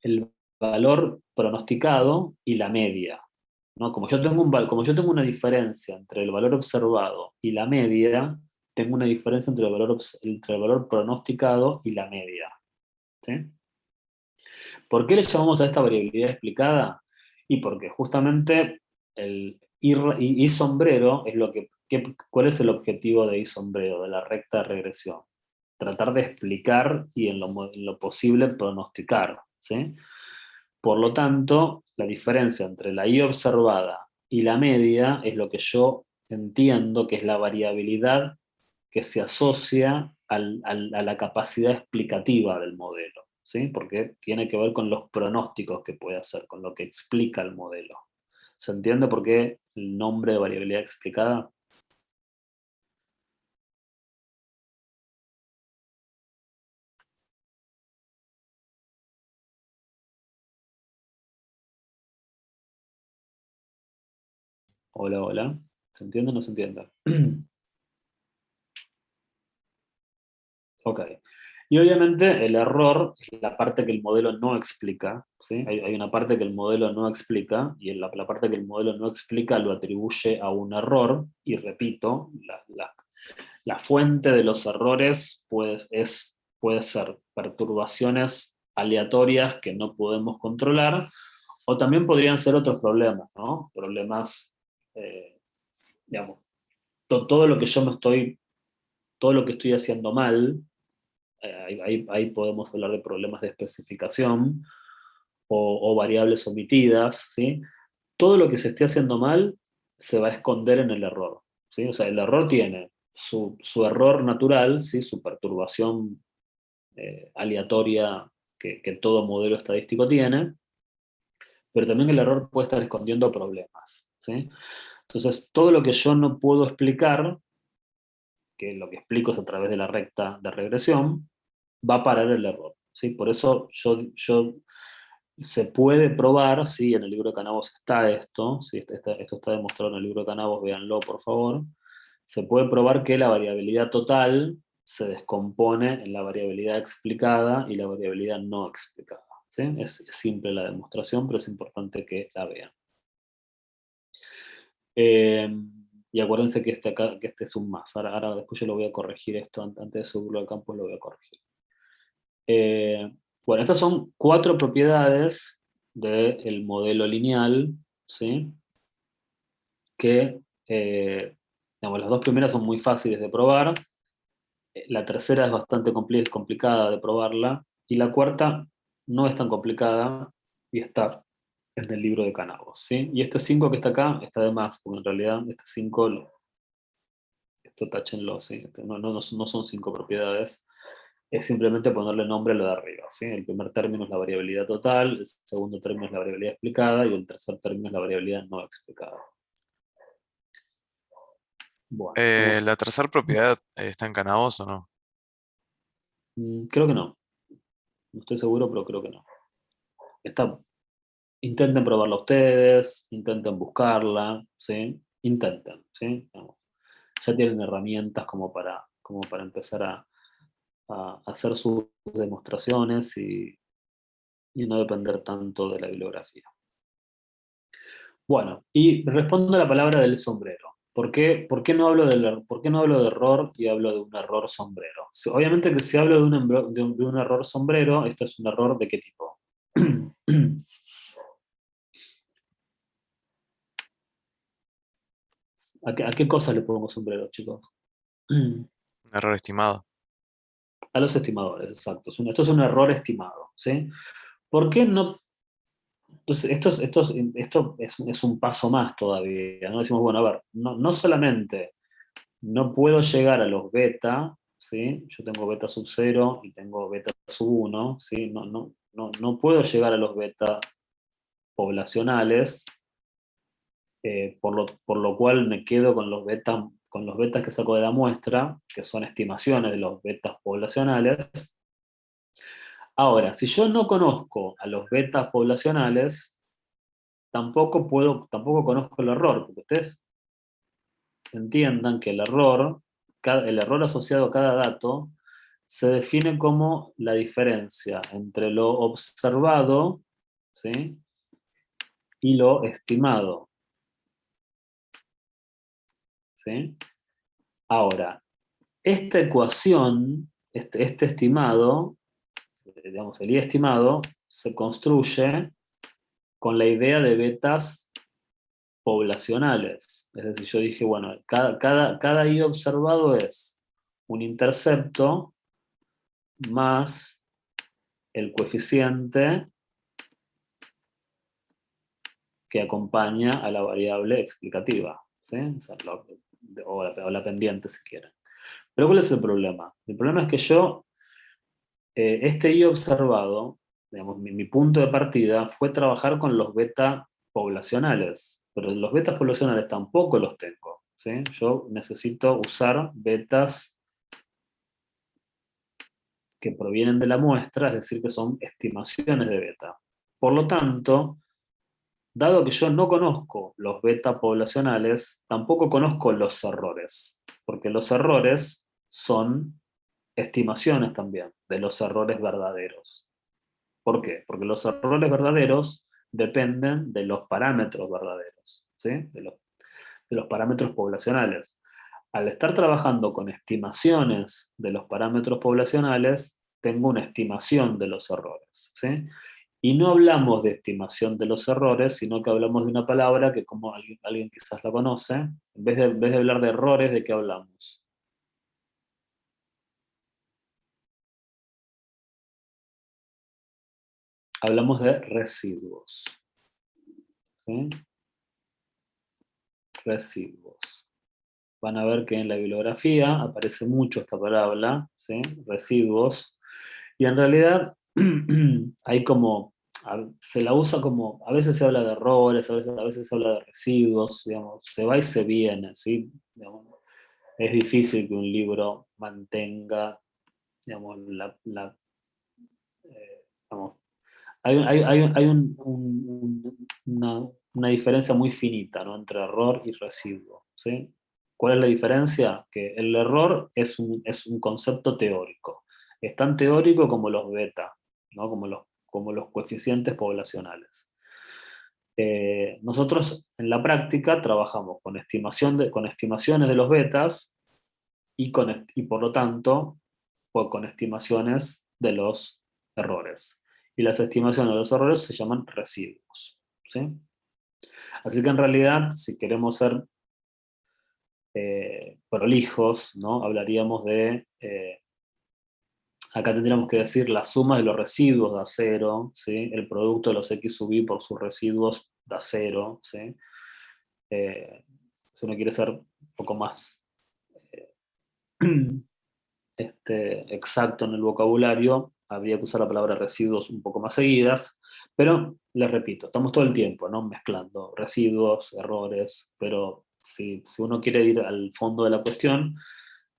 el valor pronosticado y la media, ¿no? Como yo tengo una diferencia entre el valor observado y la media, tengo una diferencia entre el valor pronosticado y la media, ¿sí? ¿Por qué le llamamos a esta variabilidad explicada? Y porque justamente el I sombrero es ¿cuál es el objetivo de I sombrero, de la recta de regresión? Tratar de explicar y en lo posible pronosticar, ¿sí? Por lo tanto, la diferencia entre la I observada y la media es lo que yo entiendo que es la variabilidad que se asocia a la capacidad explicativa del modelo, ¿sí? Porque tiene que ver con los pronósticos que puede hacer, con lo que explica el modelo. ¿Se entiende por qué el nombre de variabilidad explicada? Hola, hola. ¿Se entiende o no se entiende? Ok. Y obviamente el error es la parte que el modelo no explica, ¿sí? Hay una parte que el modelo no explica, y la parte que el modelo no explica lo atribuye a un error, y repito, la fuente de los errores puede ser perturbaciones aleatorias que no podemos controlar, o también podrían ser otros problemas, ¿no? Problemas, digamos, todo lo que todo lo que estoy haciendo mal. Ahí podemos hablar de problemas de especificación o variables omitidas, ¿sí? Todo lo que se esté haciendo mal se va a esconder en el error, ¿sí? O sea, el error tiene su error natural, ¿sí? Su perturbación aleatoria que todo modelo estadístico tiene, pero también el error puede estar escondiendo problemas, ¿sí? Entonces, todo lo que yo no puedo explicar, que lo que explico es a través de la recta de regresión, va a parar el error. ¿sí? Por eso se puede probar, ¿sí? En el libro de Canavos está esto, ¿sí? Esto está demostrado en el libro de Canavos, véanlo por favor. Se puede probar que la variabilidad total se descompone en la variabilidad explicada y la variabilidad no explicada, ¿sí? Es simple la demostración, pero es importante que la vean. Y acuérdense que este es un más. Ahora después yo lo voy a corregir esto, antes de subirlo al campo lo voy a corregir. Bueno, estas son 4 propiedades del modelo lineal, ¿sí? Que, digamos, las 2 primeras son muy fáciles de probar, la tercera es bastante complicada de probarla, y la cuarta no es tan complicada y está en el libro de Canavos, ¿sí? Y este 5 que está acá está de más, porque en realidad este 5, esto táchenlo, ¿sí? No son 5 propiedades, es simplemente ponerle nombre a lo de arriba, ¿sí? El primer término es la variabilidad total, el segundo término es la variabilidad explicada y el tercer término es la variabilidad no explicada. Bueno, ¿La tercera propiedad está en Canavos o no? creo que no. No estoy seguro, pero creo que no. Intenten probarla ustedes, intenten buscarla, ¿sí? Intenten, ¿sí? Vamos. Ya tienen herramientas como para empezar a hacer sus demostraciones y no depender tanto de la bibliografía. Bueno, y respondo a la palabra del sombrero. ¿Por qué no hablo de error y hablo de un error sombrero? Obviamente que si hablo de un error sombrero, esto es un error ¿de qué tipo? ¿A qué cosa le pongo sombrero, chicos? Un error estimado. A los estimadores, exacto. Esto es un error estimado, ¿sí? ¿Por qué no? Entonces, esto es un paso más todavía, ¿no? Decimos, bueno, a ver, no solamente no puedo llegar a los beta, ¿sí? Yo tengo beta sub 0 y tengo beta sub 1, ¿sí? No puedo llegar a los beta poblacionales, por lo cual me quedo con los betas que saco de la muestra, que son estimaciones de los betas poblacionales. Ahora, si yo no conozco a los betas poblacionales, tampoco conozco el error, porque ustedes entiendan que el error asociado a cada dato se define como la diferencia entre lo observado, ¿sí? Y lo estimado, ¿sí? Ahora, esta ecuación, este estimado, digamos, el I estimado, se construye con la idea de betas poblacionales. Es decir, yo dije, bueno, cada I observado es un intercepto más el coeficiente que acompaña a la variable explicativa, ¿sí? O sea, o la pendiente si quieren. Pero ¿cuál es el problema? El problema es que este I observado, digamos, mi punto de partida fue trabajar con los beta poblacionales, pero los betas poblacionales tampoco los tengo, ¿sí? Yo necesito usar betas que provienen de la muestra, es decir, que son estimaciones de beta. Por lo tanto, dado que yo no conozco los beta poblacionales, tampoco conozco los errores, porque los errores son estimaciones también de los errores verdaderos. ¿Por qué? Porque los errores verdaderos dependen de los parámetros verdaderos, ¿sí? De los parámetros poblacionales. Al estar trabajando con estimaciones de los parámetros poblacionales, tengo una estimación de los errores, ¿sí? Y no hablamos de estimación de los errores, sino que hablamos de una palabra que, como alguien quizás la conoce, en vez de hablar de errores, ¿de qué hablamos? Hablamos de residuos, ¿sí? Residuos. Van a ver que en la bibliografía aparece mucho esta palabra, ¿sí? Residuos, y en realidad hay como, se la usa como, a veces se habla de errores, a veces se habla de residuos, digamos, se va y se viene, ¿sí? Digamos, es difícil que un libro mantenga, digamos, Vamos, una diferencia muy finita, ¿no? Entre error y residuo, ¿sí? ¿Cuál es la diferencia? Que el error es un concepto teórico. Es tan teórico como los beta, ¿no? Como los coeficientes poblacionales. Nosotros en la práctica trabajamos con estimaciones de los betas y por lo tanto con estimaciones de los errores. Y las estimaciones de los errores se llaman residuos, ¿sí? Así que en realidad, si queremos ser prolijos, ¿no? Hablaríamos de, acá tendríamos que decir la suma de los residuos da cero, ¿sí? El producto de los X sub I por sus residuos da cero, ¿sí? Si uno quiere ser un poco más exacto en el vocabulario, habría que usar la palabra residuos un poco más seguidas, pero les repito, estamos todo el tiempo, ¿no? Mezclando residuos, errores, pero si uno quiere ir al fondo de la cuestión,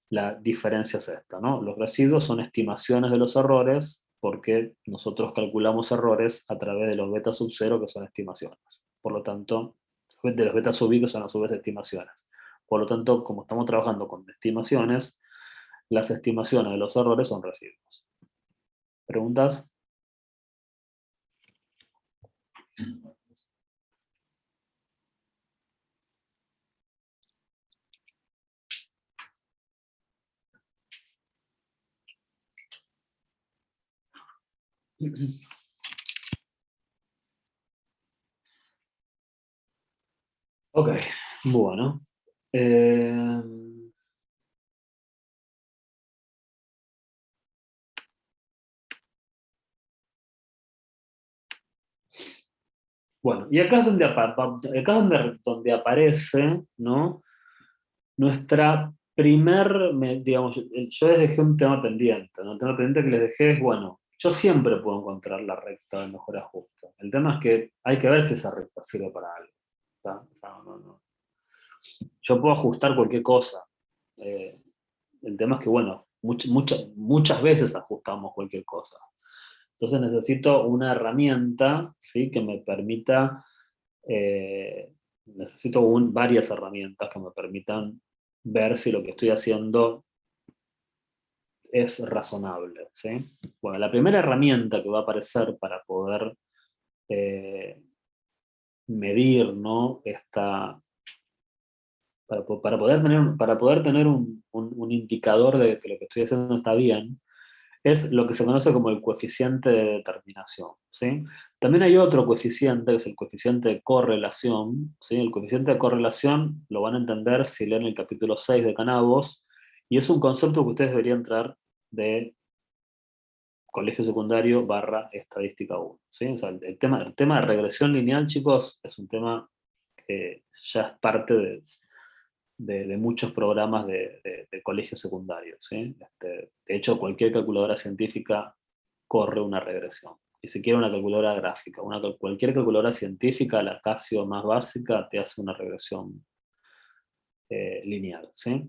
la diferencia es esta, ¿no? Los residuos son estimaciones de los errores porque nosotros calculamos errores a través de los beta sub cero, que son estimaciones. Por lo tanto, de los beta sub I, que son a su vez estimaciones. Por lo tanto, como estamos trabajando con estimaciones, las estimaciones de los errores son residuos. ¿Preguntas? Ok, bueno. Eh, bueno, y acá es donde aparece, ¿no? Nuestra digamos, yo les dejé un tema pendiente, ¿no? El tema pendiente que les dejé es, bueno, yo siempre puedo encontrar la recta de mejor ajuste. El tema es que hay que ver si esa recta sirve para algo. ¿Está? No. Yo puedo ajustar cualquier cosa. Eh, el tema es que, bueno, muchas veces ajustamos cualquier cosa. Entonces necesito una herramienta, ¿sí? Que me permita, necesito varias herramientas que me permitan ver si lo que estoy haciendo es razonable, ¿sí? Bueno, la primera herramienta que va a aparecer para poder eh, medir, ¿no? Para poder tener un indicador de que lo que estoy haciendo está bien, es lo que se conoce como el coeficiente de determinación, ¿sí? También hay otro coeficiente, que es el coeficiente de correlación, ¿sí? El coeficiente de correlación lo van a entender si leen el capítulo 6 de Canavos, y es un concepto que ustedes deberían traer de colegio secundario / estadística 1, ¿sí? O sea, el tema de regresión lineal, chicos, es un tema que ya es parte de muchos programas de colegio secundario, ¿sí? De hecho, cualquier calculadora científica corre una regresión. Y si quiere una calculadora gráfica, cualquier calculadora científica, la Casio más básica, te hace una regresión lineal, ¿sí?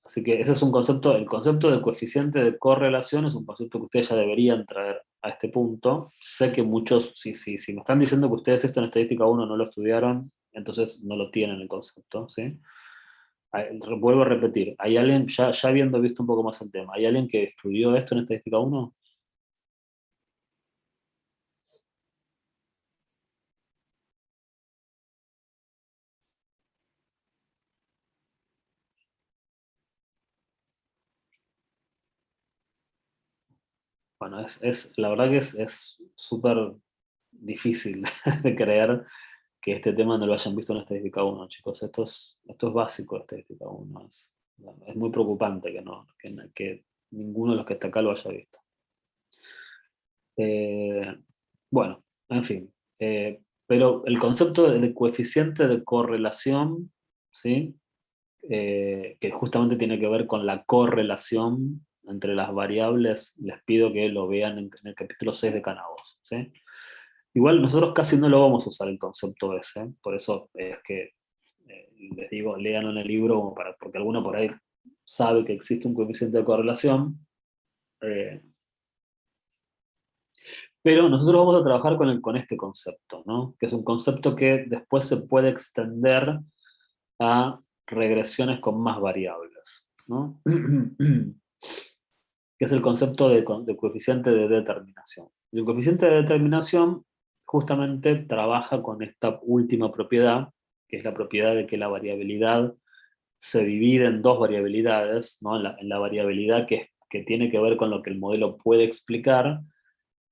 Así que ese es un concepto, el concepto del coeficiente de correlación es un concepto que ustedes ya deberían traer a este punto. Sé que muchos, si me están diciendo que ustedes esto en estadística 1 no lo estudiaron, entonces no lo tienen el concepto, ¿sí? Vuelvo a repetir, ¿hay alguien, ya habiendo visto un poco más el tema, ¿hay alguien que estudió esto en estadística 1? Bueno, la verdad que es súper difícil de creer que este tema no lo hayan visto en estadística 1, chicos. Esto es básico de estadística 1. Es muy preocupante que ninguno de los que está acá lo haya visto. Bueno, en fin. Pero el concepto de coeficiente de correlación, ¿sí? Que justamente tiene que ver con la correlación entre las variables, les pido que lo vean en el capítulo 6 de Canavos, ¿sí? Igual nosotros casi no lo vamos a usar el concepto ese, por eso es que les digo, lean en el libro porque alguno por ahí sabe que existe un coeficiente de correlación. Pero nosotros vamos a trabajar con este concepto, ¿no? Que es un concepto que después se puede extender a regresiones con más variables, ¿no? Que es el concepto de coeficiente de determinación. Y el coeficiente de determinación justamente trabaja con esta última propiedad, que es la propiedad de que la variabilidad se divide en dos variabilidades, ¿no? En la variabilidad que tiene que ver con lo que el modelo puede explicar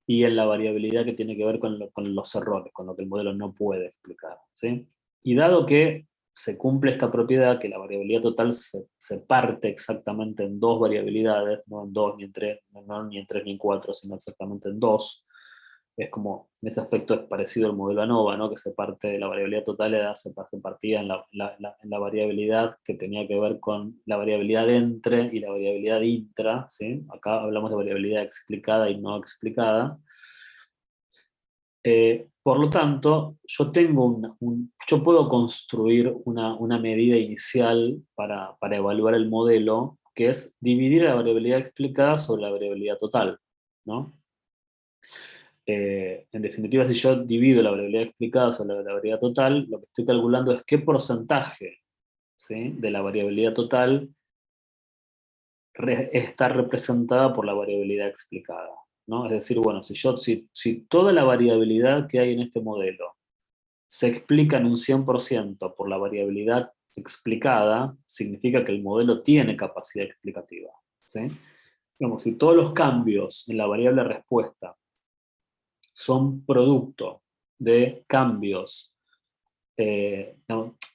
y en la variabilidad que tiene que ver con los errores, con lo que el modelo no puede explicar, ¿sí? Y dado que se cumple esta propiedad, que la variabilidad total se parte exactamente en dos variabilidades, no en dos ni en tres, no ni en tres ni en cuatro, sino exactamente en dos. Es como, en ese aspecto es parecido al modelo ANOVA, ¿no? Que se parte de la variabilidad total, se partía en la variabilidad que tenía que ver con la variabilidad entre y la variabilidad intra, ¿sí? Acá hablamos de variabilidad explicada y no explicada. Por lo tanto, yo puedo construir una medida inicial para evaluar el modelo, que es dividir la variabilidad explicada sobre la variabilidad total, ¿no? En definitiva, si yo divido la variabilidad explicada sobre la variabilidad total, lo que estoy calculando es qué porcentaje, ¿sí?, de la variabilidad total está representada por la variabilidad explicada, ¿no? Es decir, bueno, si toda la variabilidad que hay en este modelo se explica en un 100% por la variabilidad explicada, significa que el modelo tiene capacidad explicativa, ¿sí? Digamos, si todos los cambios en la variable respuesta son producto de cambios,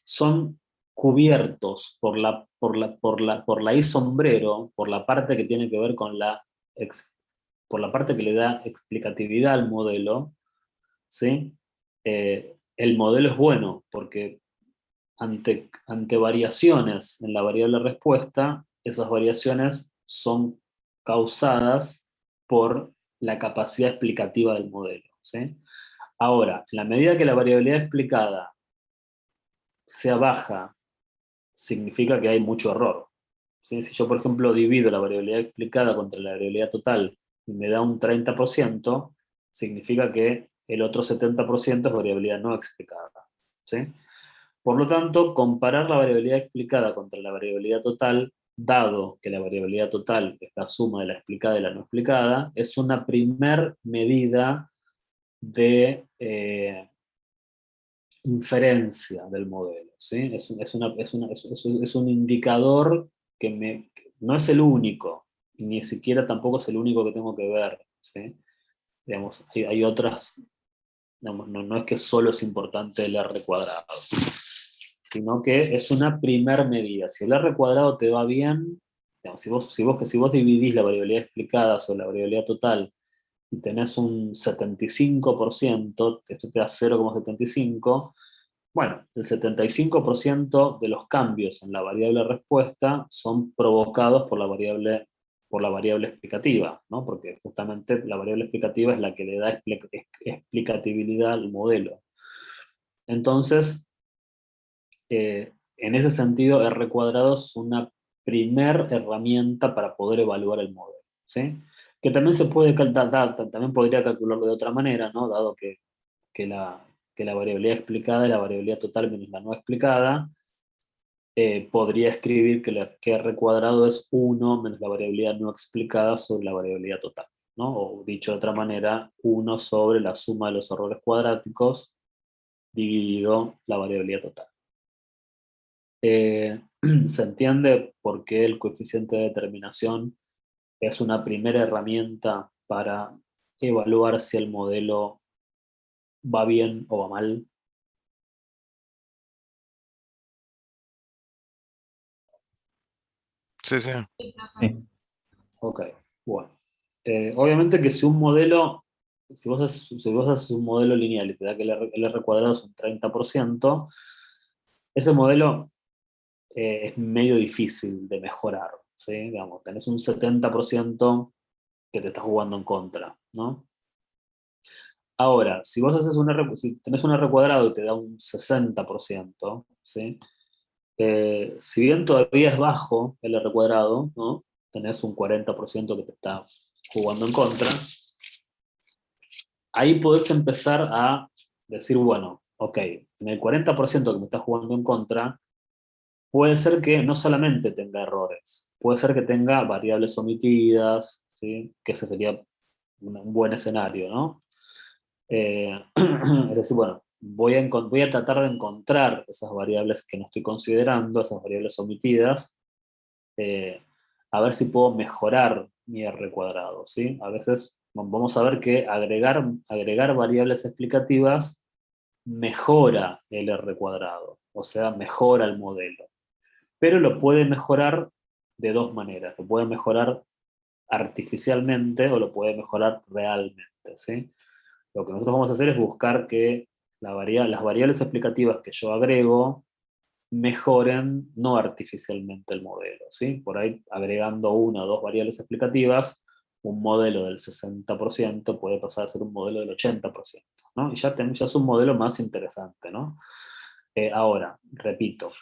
son cubiertos por la I sombrero, por la parte que tiene que ver con por la parte que le da explicatividad al modelo, ¿sí? El modelo es bueno, porque ante variaciones en la variable respuesta, esas variaciones son causadas por la capacidad explicativa del modelo, ¿sí? Ahora, en la medida que la variabilidad explicada sea baja, significa que hay mucho error, ¿sí? Si yo, por ejemplo, divido la variabilidad explicada contra la variabilidad total y me da un 30%, significa que el otro 70% es variabilidad no explicada, ¿sí? Por lo tanto, comparar la variabilidad explicada contra la variabilidad total, dado que la variabilidad total es la suma de la explicada y la no explicada, es una primer medida de inferencia del modelo, ¿sí? Es un indicador que no es el único, ni siquiera tampoco es el único que tengo que ver, ¿sí? Digamos, hay otras, digamos, no es que solo es importante el R cuadrado, sino que es una primer medida. Si el R cuadrado te va bien, digamos, si vos dividís la variabilidad explicada sobre la variabilidad total y tenés un 75%, esto te da 0,75, bueno, el 75% de los cambios en la variable respuesta son provocados por la variable explicativa, ¿no? Porque justamente la variable explicativa es la que le da explicatibilidad al modelo. Entonces, en ese sentido, R cuadrado es una primer herramienta para poder evaluar el modelo, ¿sí? Que también se puede también podría calcularlo de otra manera, ¿no? Dado que la variabilidad explicada es la variabilidad total menos la no explicada, podría escribir que R cuadrado es 1 menos la variabilidad no explicada sobre la variabilidad total, ¿no? O dicho de otra manera, 1 sobre la suma de los errores cuadráticos dividido la variabilidad total. ¿Se entiende por qué el coeficiente de determinación es una primera herramienta para evaluar si el modelo va bien o va mal? Sí, sí. Sí. Ok, bueno. Obviamente que si vos haces un modelo lineal y te da que el R cuadrado es un 30%, ese modelo es medio difícil de mejorar, ¿sí? Digamos, tenés un 70% que te está jugando en contra, ¿no? Ahora, si tenés un R cuadrado y te da un 60%, ¿sí? Si bien todavía es bajo el R cuadrado, ¿no? Tenés un 40% que te está jugando en contra. ahí podés empezar a decir, bueno, ok, en el 40% que me está jugando en contra, puede ser que no solamente tenga errores, puede ser que tenga variables omitidas, ¿sí? Que ese sería un buen escenario, ¿no? Es decir, bueno, voy a tratar de encontrar esas variables que no estoy considerando, esas variables omitidas, eh, a ver si puedo mejorar mi R cuadrado, ¿sí? A veces vamos a ver que agregar variables explicativas mejora el R cuadrado, o sea, mejora el modelo. Pero lo puede mejorar de dos maneras. Lo puede mejorar artificialmente o lo puede mejorar realmente, ¿sí? Lo que nosotros vamos a hacer es buscar que las variables explicativas que yo agrego mejoren no artificialmente el modelo, ¿sí? Por ahí agregando una o dos variables explicativas, un modelo del 60% puede pasar a ser un modelo del 80%, ¿no? Y ya es un modelo más interesante, ¿no? Ahora, repito,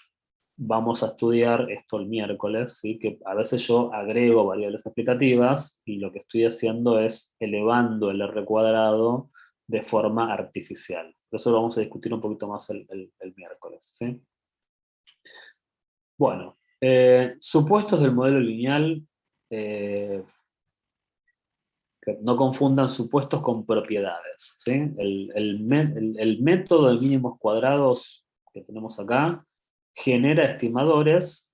vamos a estudiar esto el miércoles, ¿sí? Que a veces yo agrego variables explicativas y lo que estoy haciendo es elevando el R cuadrado de forma artificial. Eso lo vamos a discutir un poquito más el miércoles, ¿sí? Bueno, supuestos del modelo lineal, eh, que no confundan supuestos con propiedades, ¿sí? El método de mínimos cuadrados que tenemos acá genera estimadores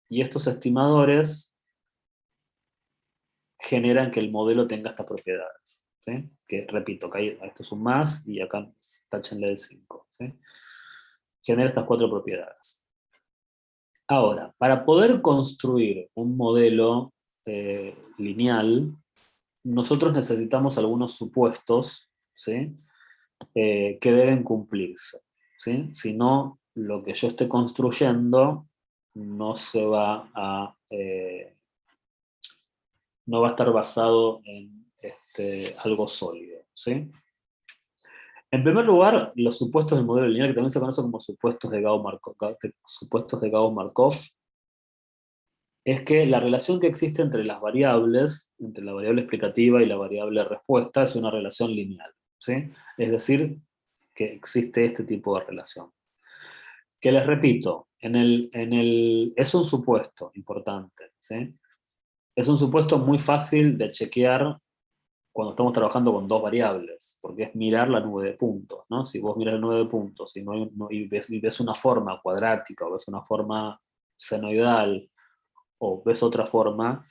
y estos estimadores generan que el modelo tenga estas propiedades, ¿sí? Que repito, esto es un más y acá táchenle el 5, ¿sí? Genera estas 4 propiedades. Ahora, para poder construir un modelo lineal, nosotros necesitamos algunos supuestos, ¿sí? Que deben cumplirse, ¿sí? Si no, lo que yo esté construyendo no se va a, no va a estar basado en algo sólido, ¿sí? En primer lugar, los supuestos del modelo lineal, que también se conocen como supuestos de Gauss-Markov, es que la relación que existe entre las variables, entre la variable explicativa y la variable respuesta, es una relación lineal, ¿sí? Es decir, que existe este tipo de relación. Que les repito, es un supuesto importante, ¿sí? Es un supuesto muy fácil de chequear cuando estamos trabajando con dos variables, porque es mirar la nube de puntos, ¿no? Si vos miras la nube de puntos y ves una forma cuadrática o ves una forma senoidal o ves otra forma,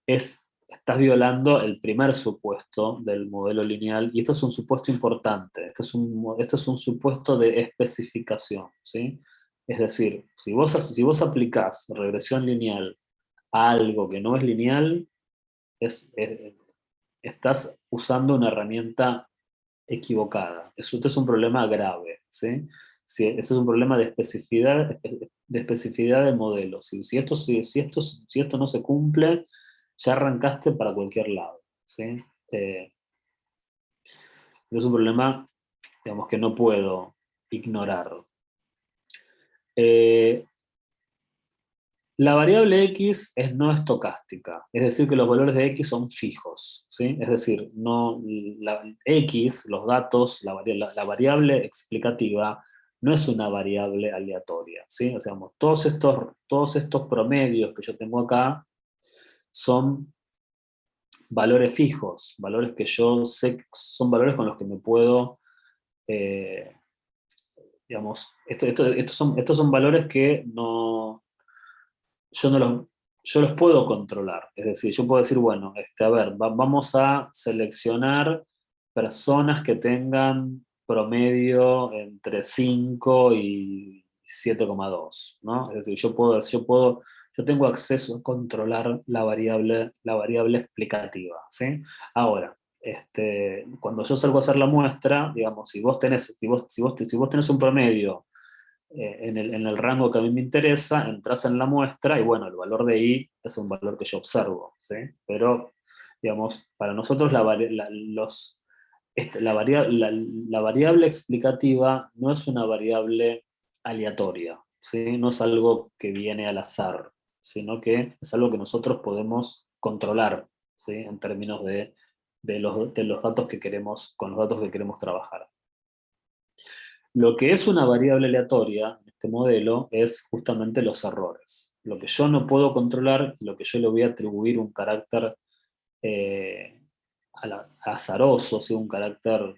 estás violando el primer supuesto del modelo lineal y esto es un supuesto importante, esto es un supuesto de especificación, ¿sí? Es decir, si vos aplicás regresión lineal a algo que no es lineal, es, estás usando una herramienta equivocada. Este es un problema grave, ¿sí? Si, ese es un problema de especificidad del modelo. Si esto no se cumple, ya arrancaste para cualquier lado, ¿sí? Es un problema, digamos, que no puedo ignorar. Eh, La variable x es no estocástica, es decir, que los valores de x son fijos, ¿sí? Es decir, no, x, los datos, la variable explicativa, no es una variable aleatoria, ¿sí? O sea, todos estos promedios que yo tengo acá son valores fijos, valores que yo sé que son valores con los que me puedo, eh, digamos, estos son valores que no yo no los, yo los puedo controlar. Es decir, yo puedo decir, bueno, a ver, vamos a seleccionar personas que tengan promedio entre 5 y 7,2, ¿no? Es decir, yo tengo acceso a controlar la variable explicativa, ¿sí? Ahora, cuando yo salgo a hacer la muestra, digamos, si vos tenés un promedio en el rango que a mí me interesa, entras en la muestra y bueno, el valor de I es un valor que yo observo, ¿sí? Pero, digamos, para nosotros la variable explicativa no es una variable aleatoria, ¿sí? No es algo que viene al azar, sino que es algo que nosotros podemos controlar, ¿sí? En términos de de los datos que queremos, con los datos que queremos trabajar. Lo que es una variable aleatoria en este modelo es justamente los errores. Lo que yo no puedo controlar, lo que yo le voy a atribuir un carácter azaroso, ¿sí? Un carácter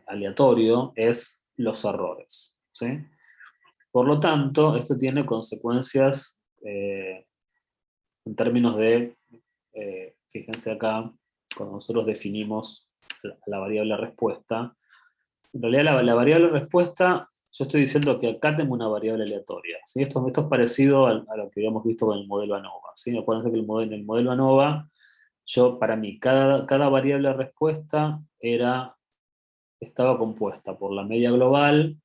aleatorio, es los errores, ¿sí? Por lo tanto, esto tiene consecuencias en términos de, fíjense acá, cuando nosotros definimos la variable respuesta. En realidad la variable respuesta, yo estoy diciendo que acá tengo una variable aleatoria, ¿sí? Esto es parecido a lo que habíamos visto con el modelo ANOVA, ¿sí? Acuérdense que en el modelo ANOVA, para mí, cada variable respuesta estaba compuesta por la media global,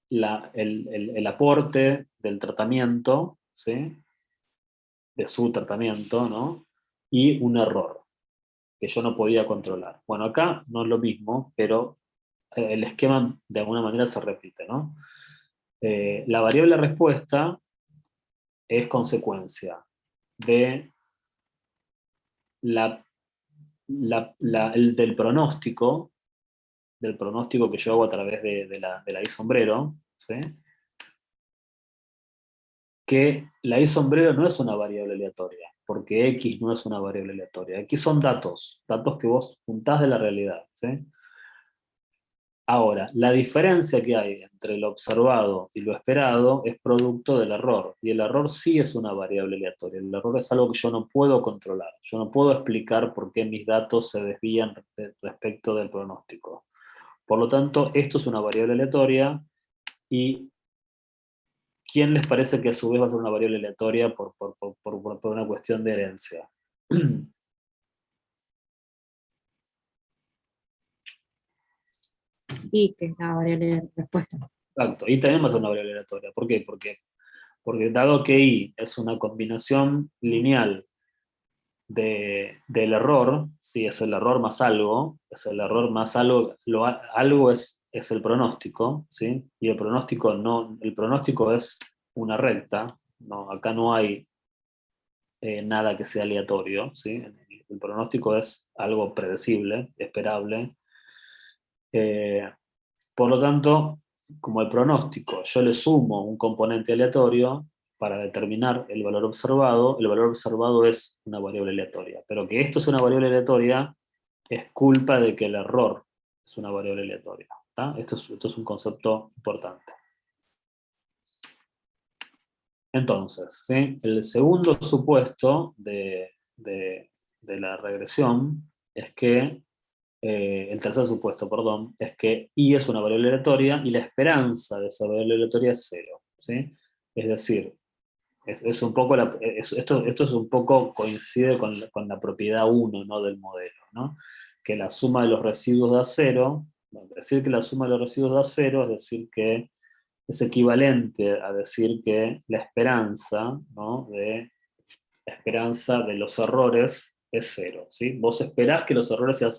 el aporte del tratamiento, ¿sí? De su tratamiento, ¿no? Y un error que yo no podía controlar. Bueno, acá no es lo mismo, pero el esquema de alguna manera se repite, ¿no? La variable respuesta es consecuencia de del pronóstico que yo hago a través de la I sombrero, ¿sí? Que la I sombrero no es una variable aleatoria, porque X no es una variable aleatoria. X son datos que vos juntás de la realidad, ¿sí? Ahora, la diferencia que hay entre lo observado y lo esperado es producto del error, y el error sí es una variable aleatoria. El error es algo que yo no puedo controlar. Yo no puedo explicar por qué mis datos se desvían respecto del pronóstico. Por lo tanto, esto es una variable aleatoria, y ¿quién les parece que a su vez va a ser una variable aleatoria por una cuestión de herencia? Y que es la variable de respuesta. Exacto, y también va a ser una variable aleatoria. ¿Por qué? Porque dado que I es una combinación lineal del error, si es el error más algo, es el error más algo, algo es el pronóstico, ¿sí? Y el pronóstico es una recta, ¿no? Acá no hay nada que sea aleatorio, ¿sí? El pronóstico es algo predecible, esperable. Eh, por lo tanto, como el pronóstico, yo le sumo un componente aleatorio para determinar el valor observado es una variable aleatoria. Pero que esto es una variable aleatoria es culpa de que el error es una variable aleatoria. ¿Tá? Esto es un concepto importante. Entonces, ¿sí? El segundo supuesto de la regresión es que el tercer supuesto, perdón, es que I es una variable aleatoria y la esperanza de esa variable aleatoria es cero, ¿sí? Es decir, es un poco esto es un poco coincide con la propiedad 1, ¿no? Del modelo, ¿no? Que la suma de los residuos da cero. Decir que la suma de los residuos da cero es decir que es equivalente a decir que la esperanza, ¿no? La esperanza de los errores es cero, ¿sí? Vos esperás que los errores sean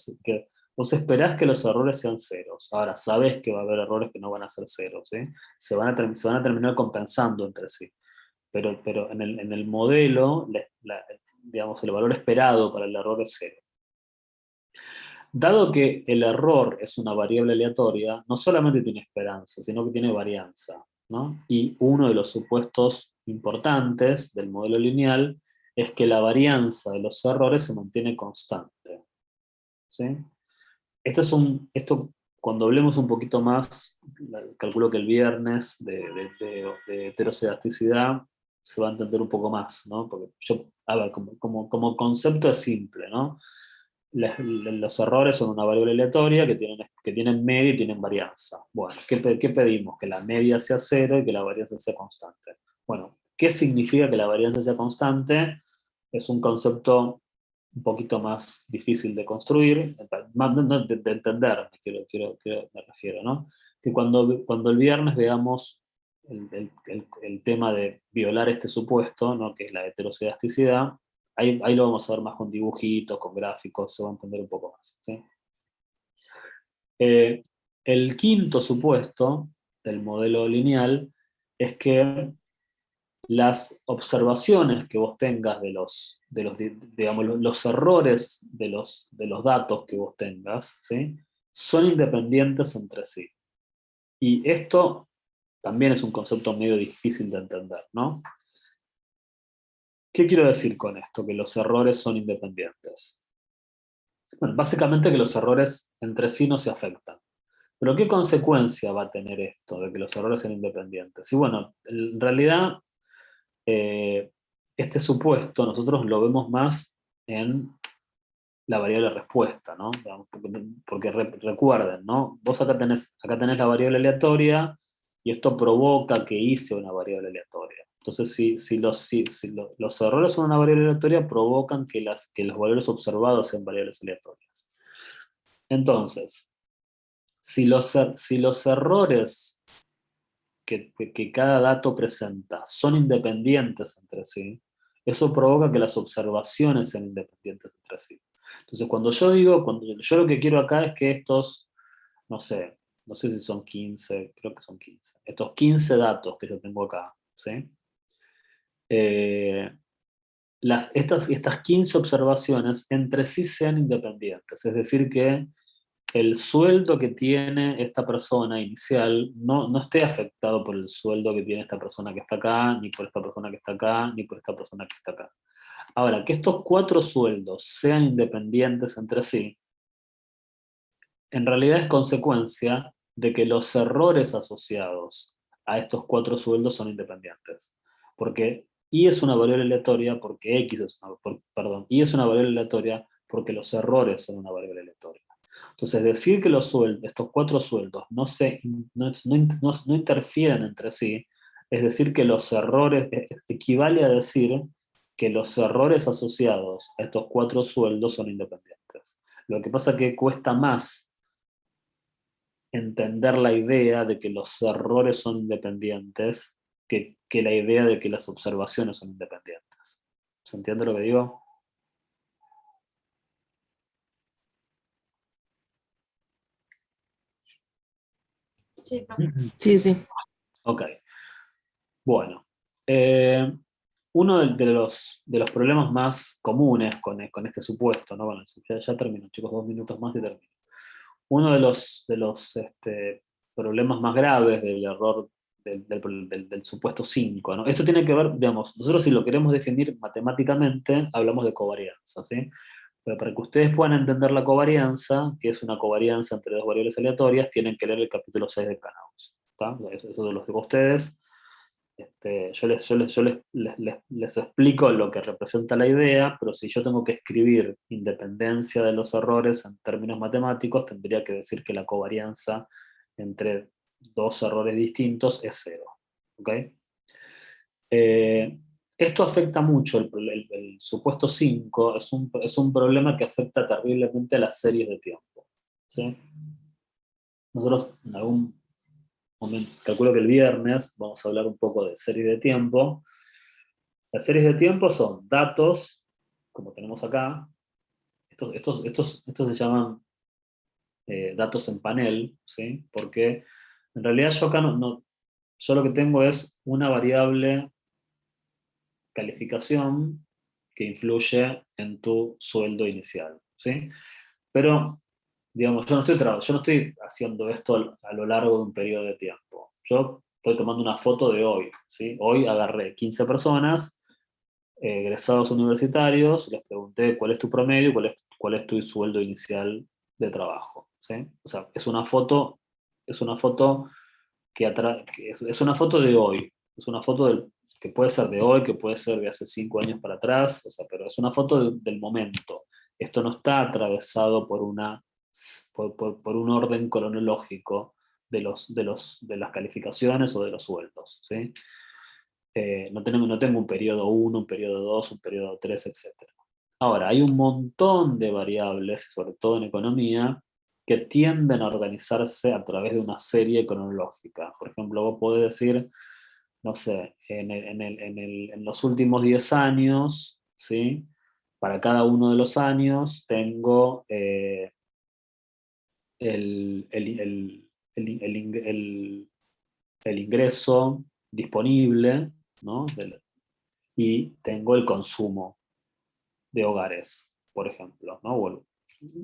ceros. Ahora, sabés que va a haber errores que no van a ser ceros, ¿sí? Se van a terminar compensando entre sí. Pero en el modelo, digamos, el valor esperado para el error es cero. Dado que el error es una variable aleatoria, no solamente tiene esperanza, sino que tiene varianza, ¿no? Y uno de los supuestos importantes del modelo lineal es que la varianza de los errores se mantiene constante, ¿sí? Esto, cuando hablemos un poquito más, calculo que el viernes de heterocedasticidad se va a entender un poco más, ¿no? Porque a ver, como concepto es simple, ¿no? Los errores son una variable aleatoria que tienen media y tienen varianza. Bueno, ¿qué pedimos? Que la media sea cero y que la varianza sea constante. Bueno, ¿qué significa que la varianza sea constante? Es un concepto un poquito más difícil de construir, no, de entender, me refiero, ¿no? Que cuando el viernes veamos el tema de violar este supuesto, ¿no? Que es la heterocedasticidad, ahí lo vamos a ver más con dibujitos, con gráficos, se va a entender un poco más, ¿sí? El quinto supuesto del modelo lineal es que las observaciones que vos tengas digamos, los errores de los datos que vos tengas, ¿sí? Son independientes entre sí. Y esto también es un concepto medio difícil de entender, ¿no? ¿Qué quiero decir con esto? Que los errores son independientes. Bueno, básicamente que los errores entre sí no se afectan. Pero ¿qué consecuencia va a tener esto de que los errores sean independientes? Y bueno, en realidad eh, este supuesto nosotros lo vemos más en la variable respuesta, ¿no? Porque recuerden, ¿no? Vos acá tenés la variable aleatoria y esto provoca que hice una variable aleatoria. Entonces, los errores son una variable aleatoria, provocan que los valores observados sean variables aleatorias. Entonces, si los errores que cada dato presenta son independientes entre sí, eso provoca que las observaciones sean independientes entre sí. Entonces, cuando yo lo que quiero acá es que estos, no sé, no sé si son 15, creo que son 15, estos 15 datos que yo tengo acá, ¿sí? Eh, estas 15 observaciones entre sí sean independientes, es decir, que el sueldo que tiene esta persona inicial no esté afectado por el sueldo que tiene esta persona que está acá, ni por esta persona que está acá, ni por esta persona que está acá. Ahora, que estos 4 sueldos sean independientes entre sí, en realidad es consecuencia de que los errores asociados a estos 4 sueldos son independientes. Porque Y es una variable aleatoria, porque X es una, perdón, Y es una variable aleatoria porque los errores son una variable aleatoria. Entonces, decir que estos 4 sueldos no interfieren entre sí, es decir, que los errores, equivale a decir que los errores asociados a estos 4 sueldos son independientes. Lo que pasa es que cuesta más entender la idea de que los errores son independientes que la idea de que las observaciones son independientes. ¿Se entiende lo que digo? Sí, sí, sí. Ok. Bueno. Uno de los problemas más comunes con este supuesto, ¿no? Bueno, ya termino, chicos, 2 minutos más y termino. Uno de los problemas más graves del error del supuesto 5, ¿no? Esto tiene que ver, digamos, nosotros si lo queremos definir matemáticamente, hablamos de covarianza, ¿sí? Pero para que ustedes puedan entender la covarianza, que es una covarianza entre dos variables aleatorias, tienen que leer el capítulo 6 de Canaux. Eso los digo a ustedes. Les explico lo que representa la idea, pero si yo tengo que escribir independencia de los errores en términos matemáticos, tendría que decir que la covarianza entre dos errores distintos es 0. ¿Ok? Esto afecta mucho, el supuesto 5 es un problema que afecta terriblemente a las series de tiempo. ¿Sí? Nosotros en algún momento, calculo que el viernes, vamos a hablar un poco de series de tiempo. Las series de tiempo son datos, como tenemos acá. Estos se llaman datos en panel, ¿sí? Porque en realidad yo acá yo lo que tengo es una variable calificación que influye en tu sueldo inicial, ¿sí? Pero, digamos, yo no estoy haciendo esto a lo largo de un periodo de tiempo. Yo estoy tomando una foto de hoy, ¿sí? Hoy agarré 15 personas, egresados universitarios, les pregunté cuál es tu promedio, cuál es tu sueldo inicial de trabajo, ¿sí? O sea, es una foto es una foto de hoy, es una foto que puede ser de hoy, que puede ser de hace 5 años para atrás, o sea, pero es una foto del momento. Esto no está atravesado por un orden cronológico de las calificaciones o de los sueldos, ¿sí? No tengo un periodo 1, un periodo 2, un periodo 3, etc. Ahora, hay un montón de variables, sobre todo en economía, que tienden a organizarse a través de una serie cronológica. Por ejemplo, vos podés decir, no sé, en los últimos 10 años, ¿sí? Para cada uno de los años tengo el, el- el- el ingreso disponible ¿no? Y tengo el consumo de hogares, por ejemplo, ¿no? Bueno,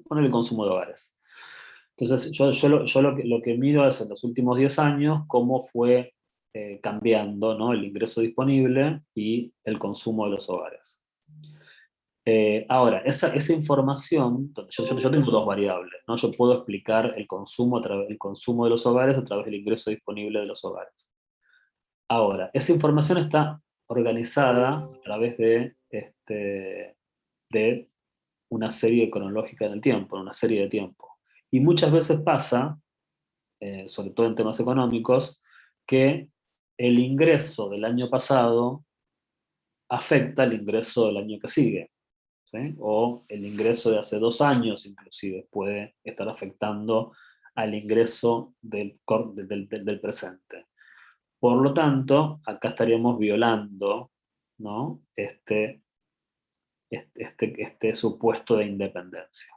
poner el consumo de hogares. Entonces, yo lo que mido es en los últimos 10 años cómo fue cambiando, ¿no? El ingreso disponible y el consumo de los hogares. Ahora, esa información, yo tengo dos variables, ¿no? Yo puedo explicar el consumo de los hogares a través del ingreso disponible de los hogares. Ahora, esa información está organizada a través de una serie cronológica en el tiempo, en una serie de tiempo. Y muchas veces pasa, sobre todo en temas económicos, que el ingreso del año pasado afecta el ingreso del año que sigue, ¿sí? O el ingreso de hace 2 años inclusive puede estar afectando al ingreso del presente. Por lo tanto, acá estaríamos violando, ¿no? Este supuesto de independencia,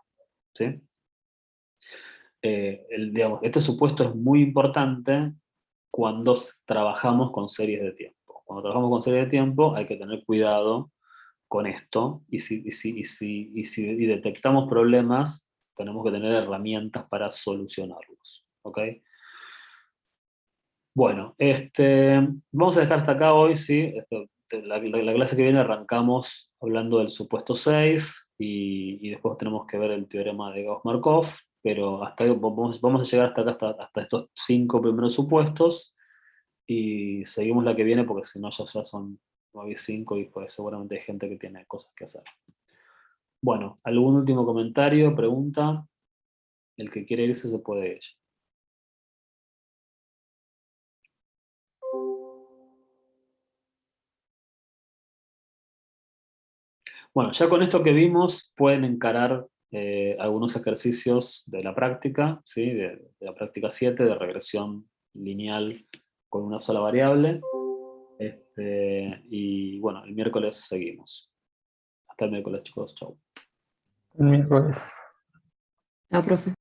¿sí? Digamos, este supuesto es muy importante cuando trabajamos con series de tiempo. Cuando trabajamos con series de tiempo hay que tener cuidado con esto y si detectamos problemas, tenemos que tener herramientas para solucionarlos. ¿Ok? Bueno, vamos a dejar hasta acá hoy, ¿sí? La clase que viene arrancamos hablando del supuesto 6 y después tenemos que ver el teorema de Gauss-Markov, pero hasta ahí vamos a llegar hasta acá, hasta estos 5 primeros supuestos y seguimos la que viene porque si no ya son 9 y 5 y pues seguramente hay gente que tiene cosas que hacer. Bueno, ¿algún último comentario, pregunta? El que quiere irse se puede ir. Bueno, ya con esto que vimos pueden encarar algunos ejercicios de la práctica, ¿sí? De la práctica 7 de regresión lineal con una sola variable. Y bueno, el miércoles seguimos. Hasta el miércoles, chicos. Chau. El miércoles. Ah, profe.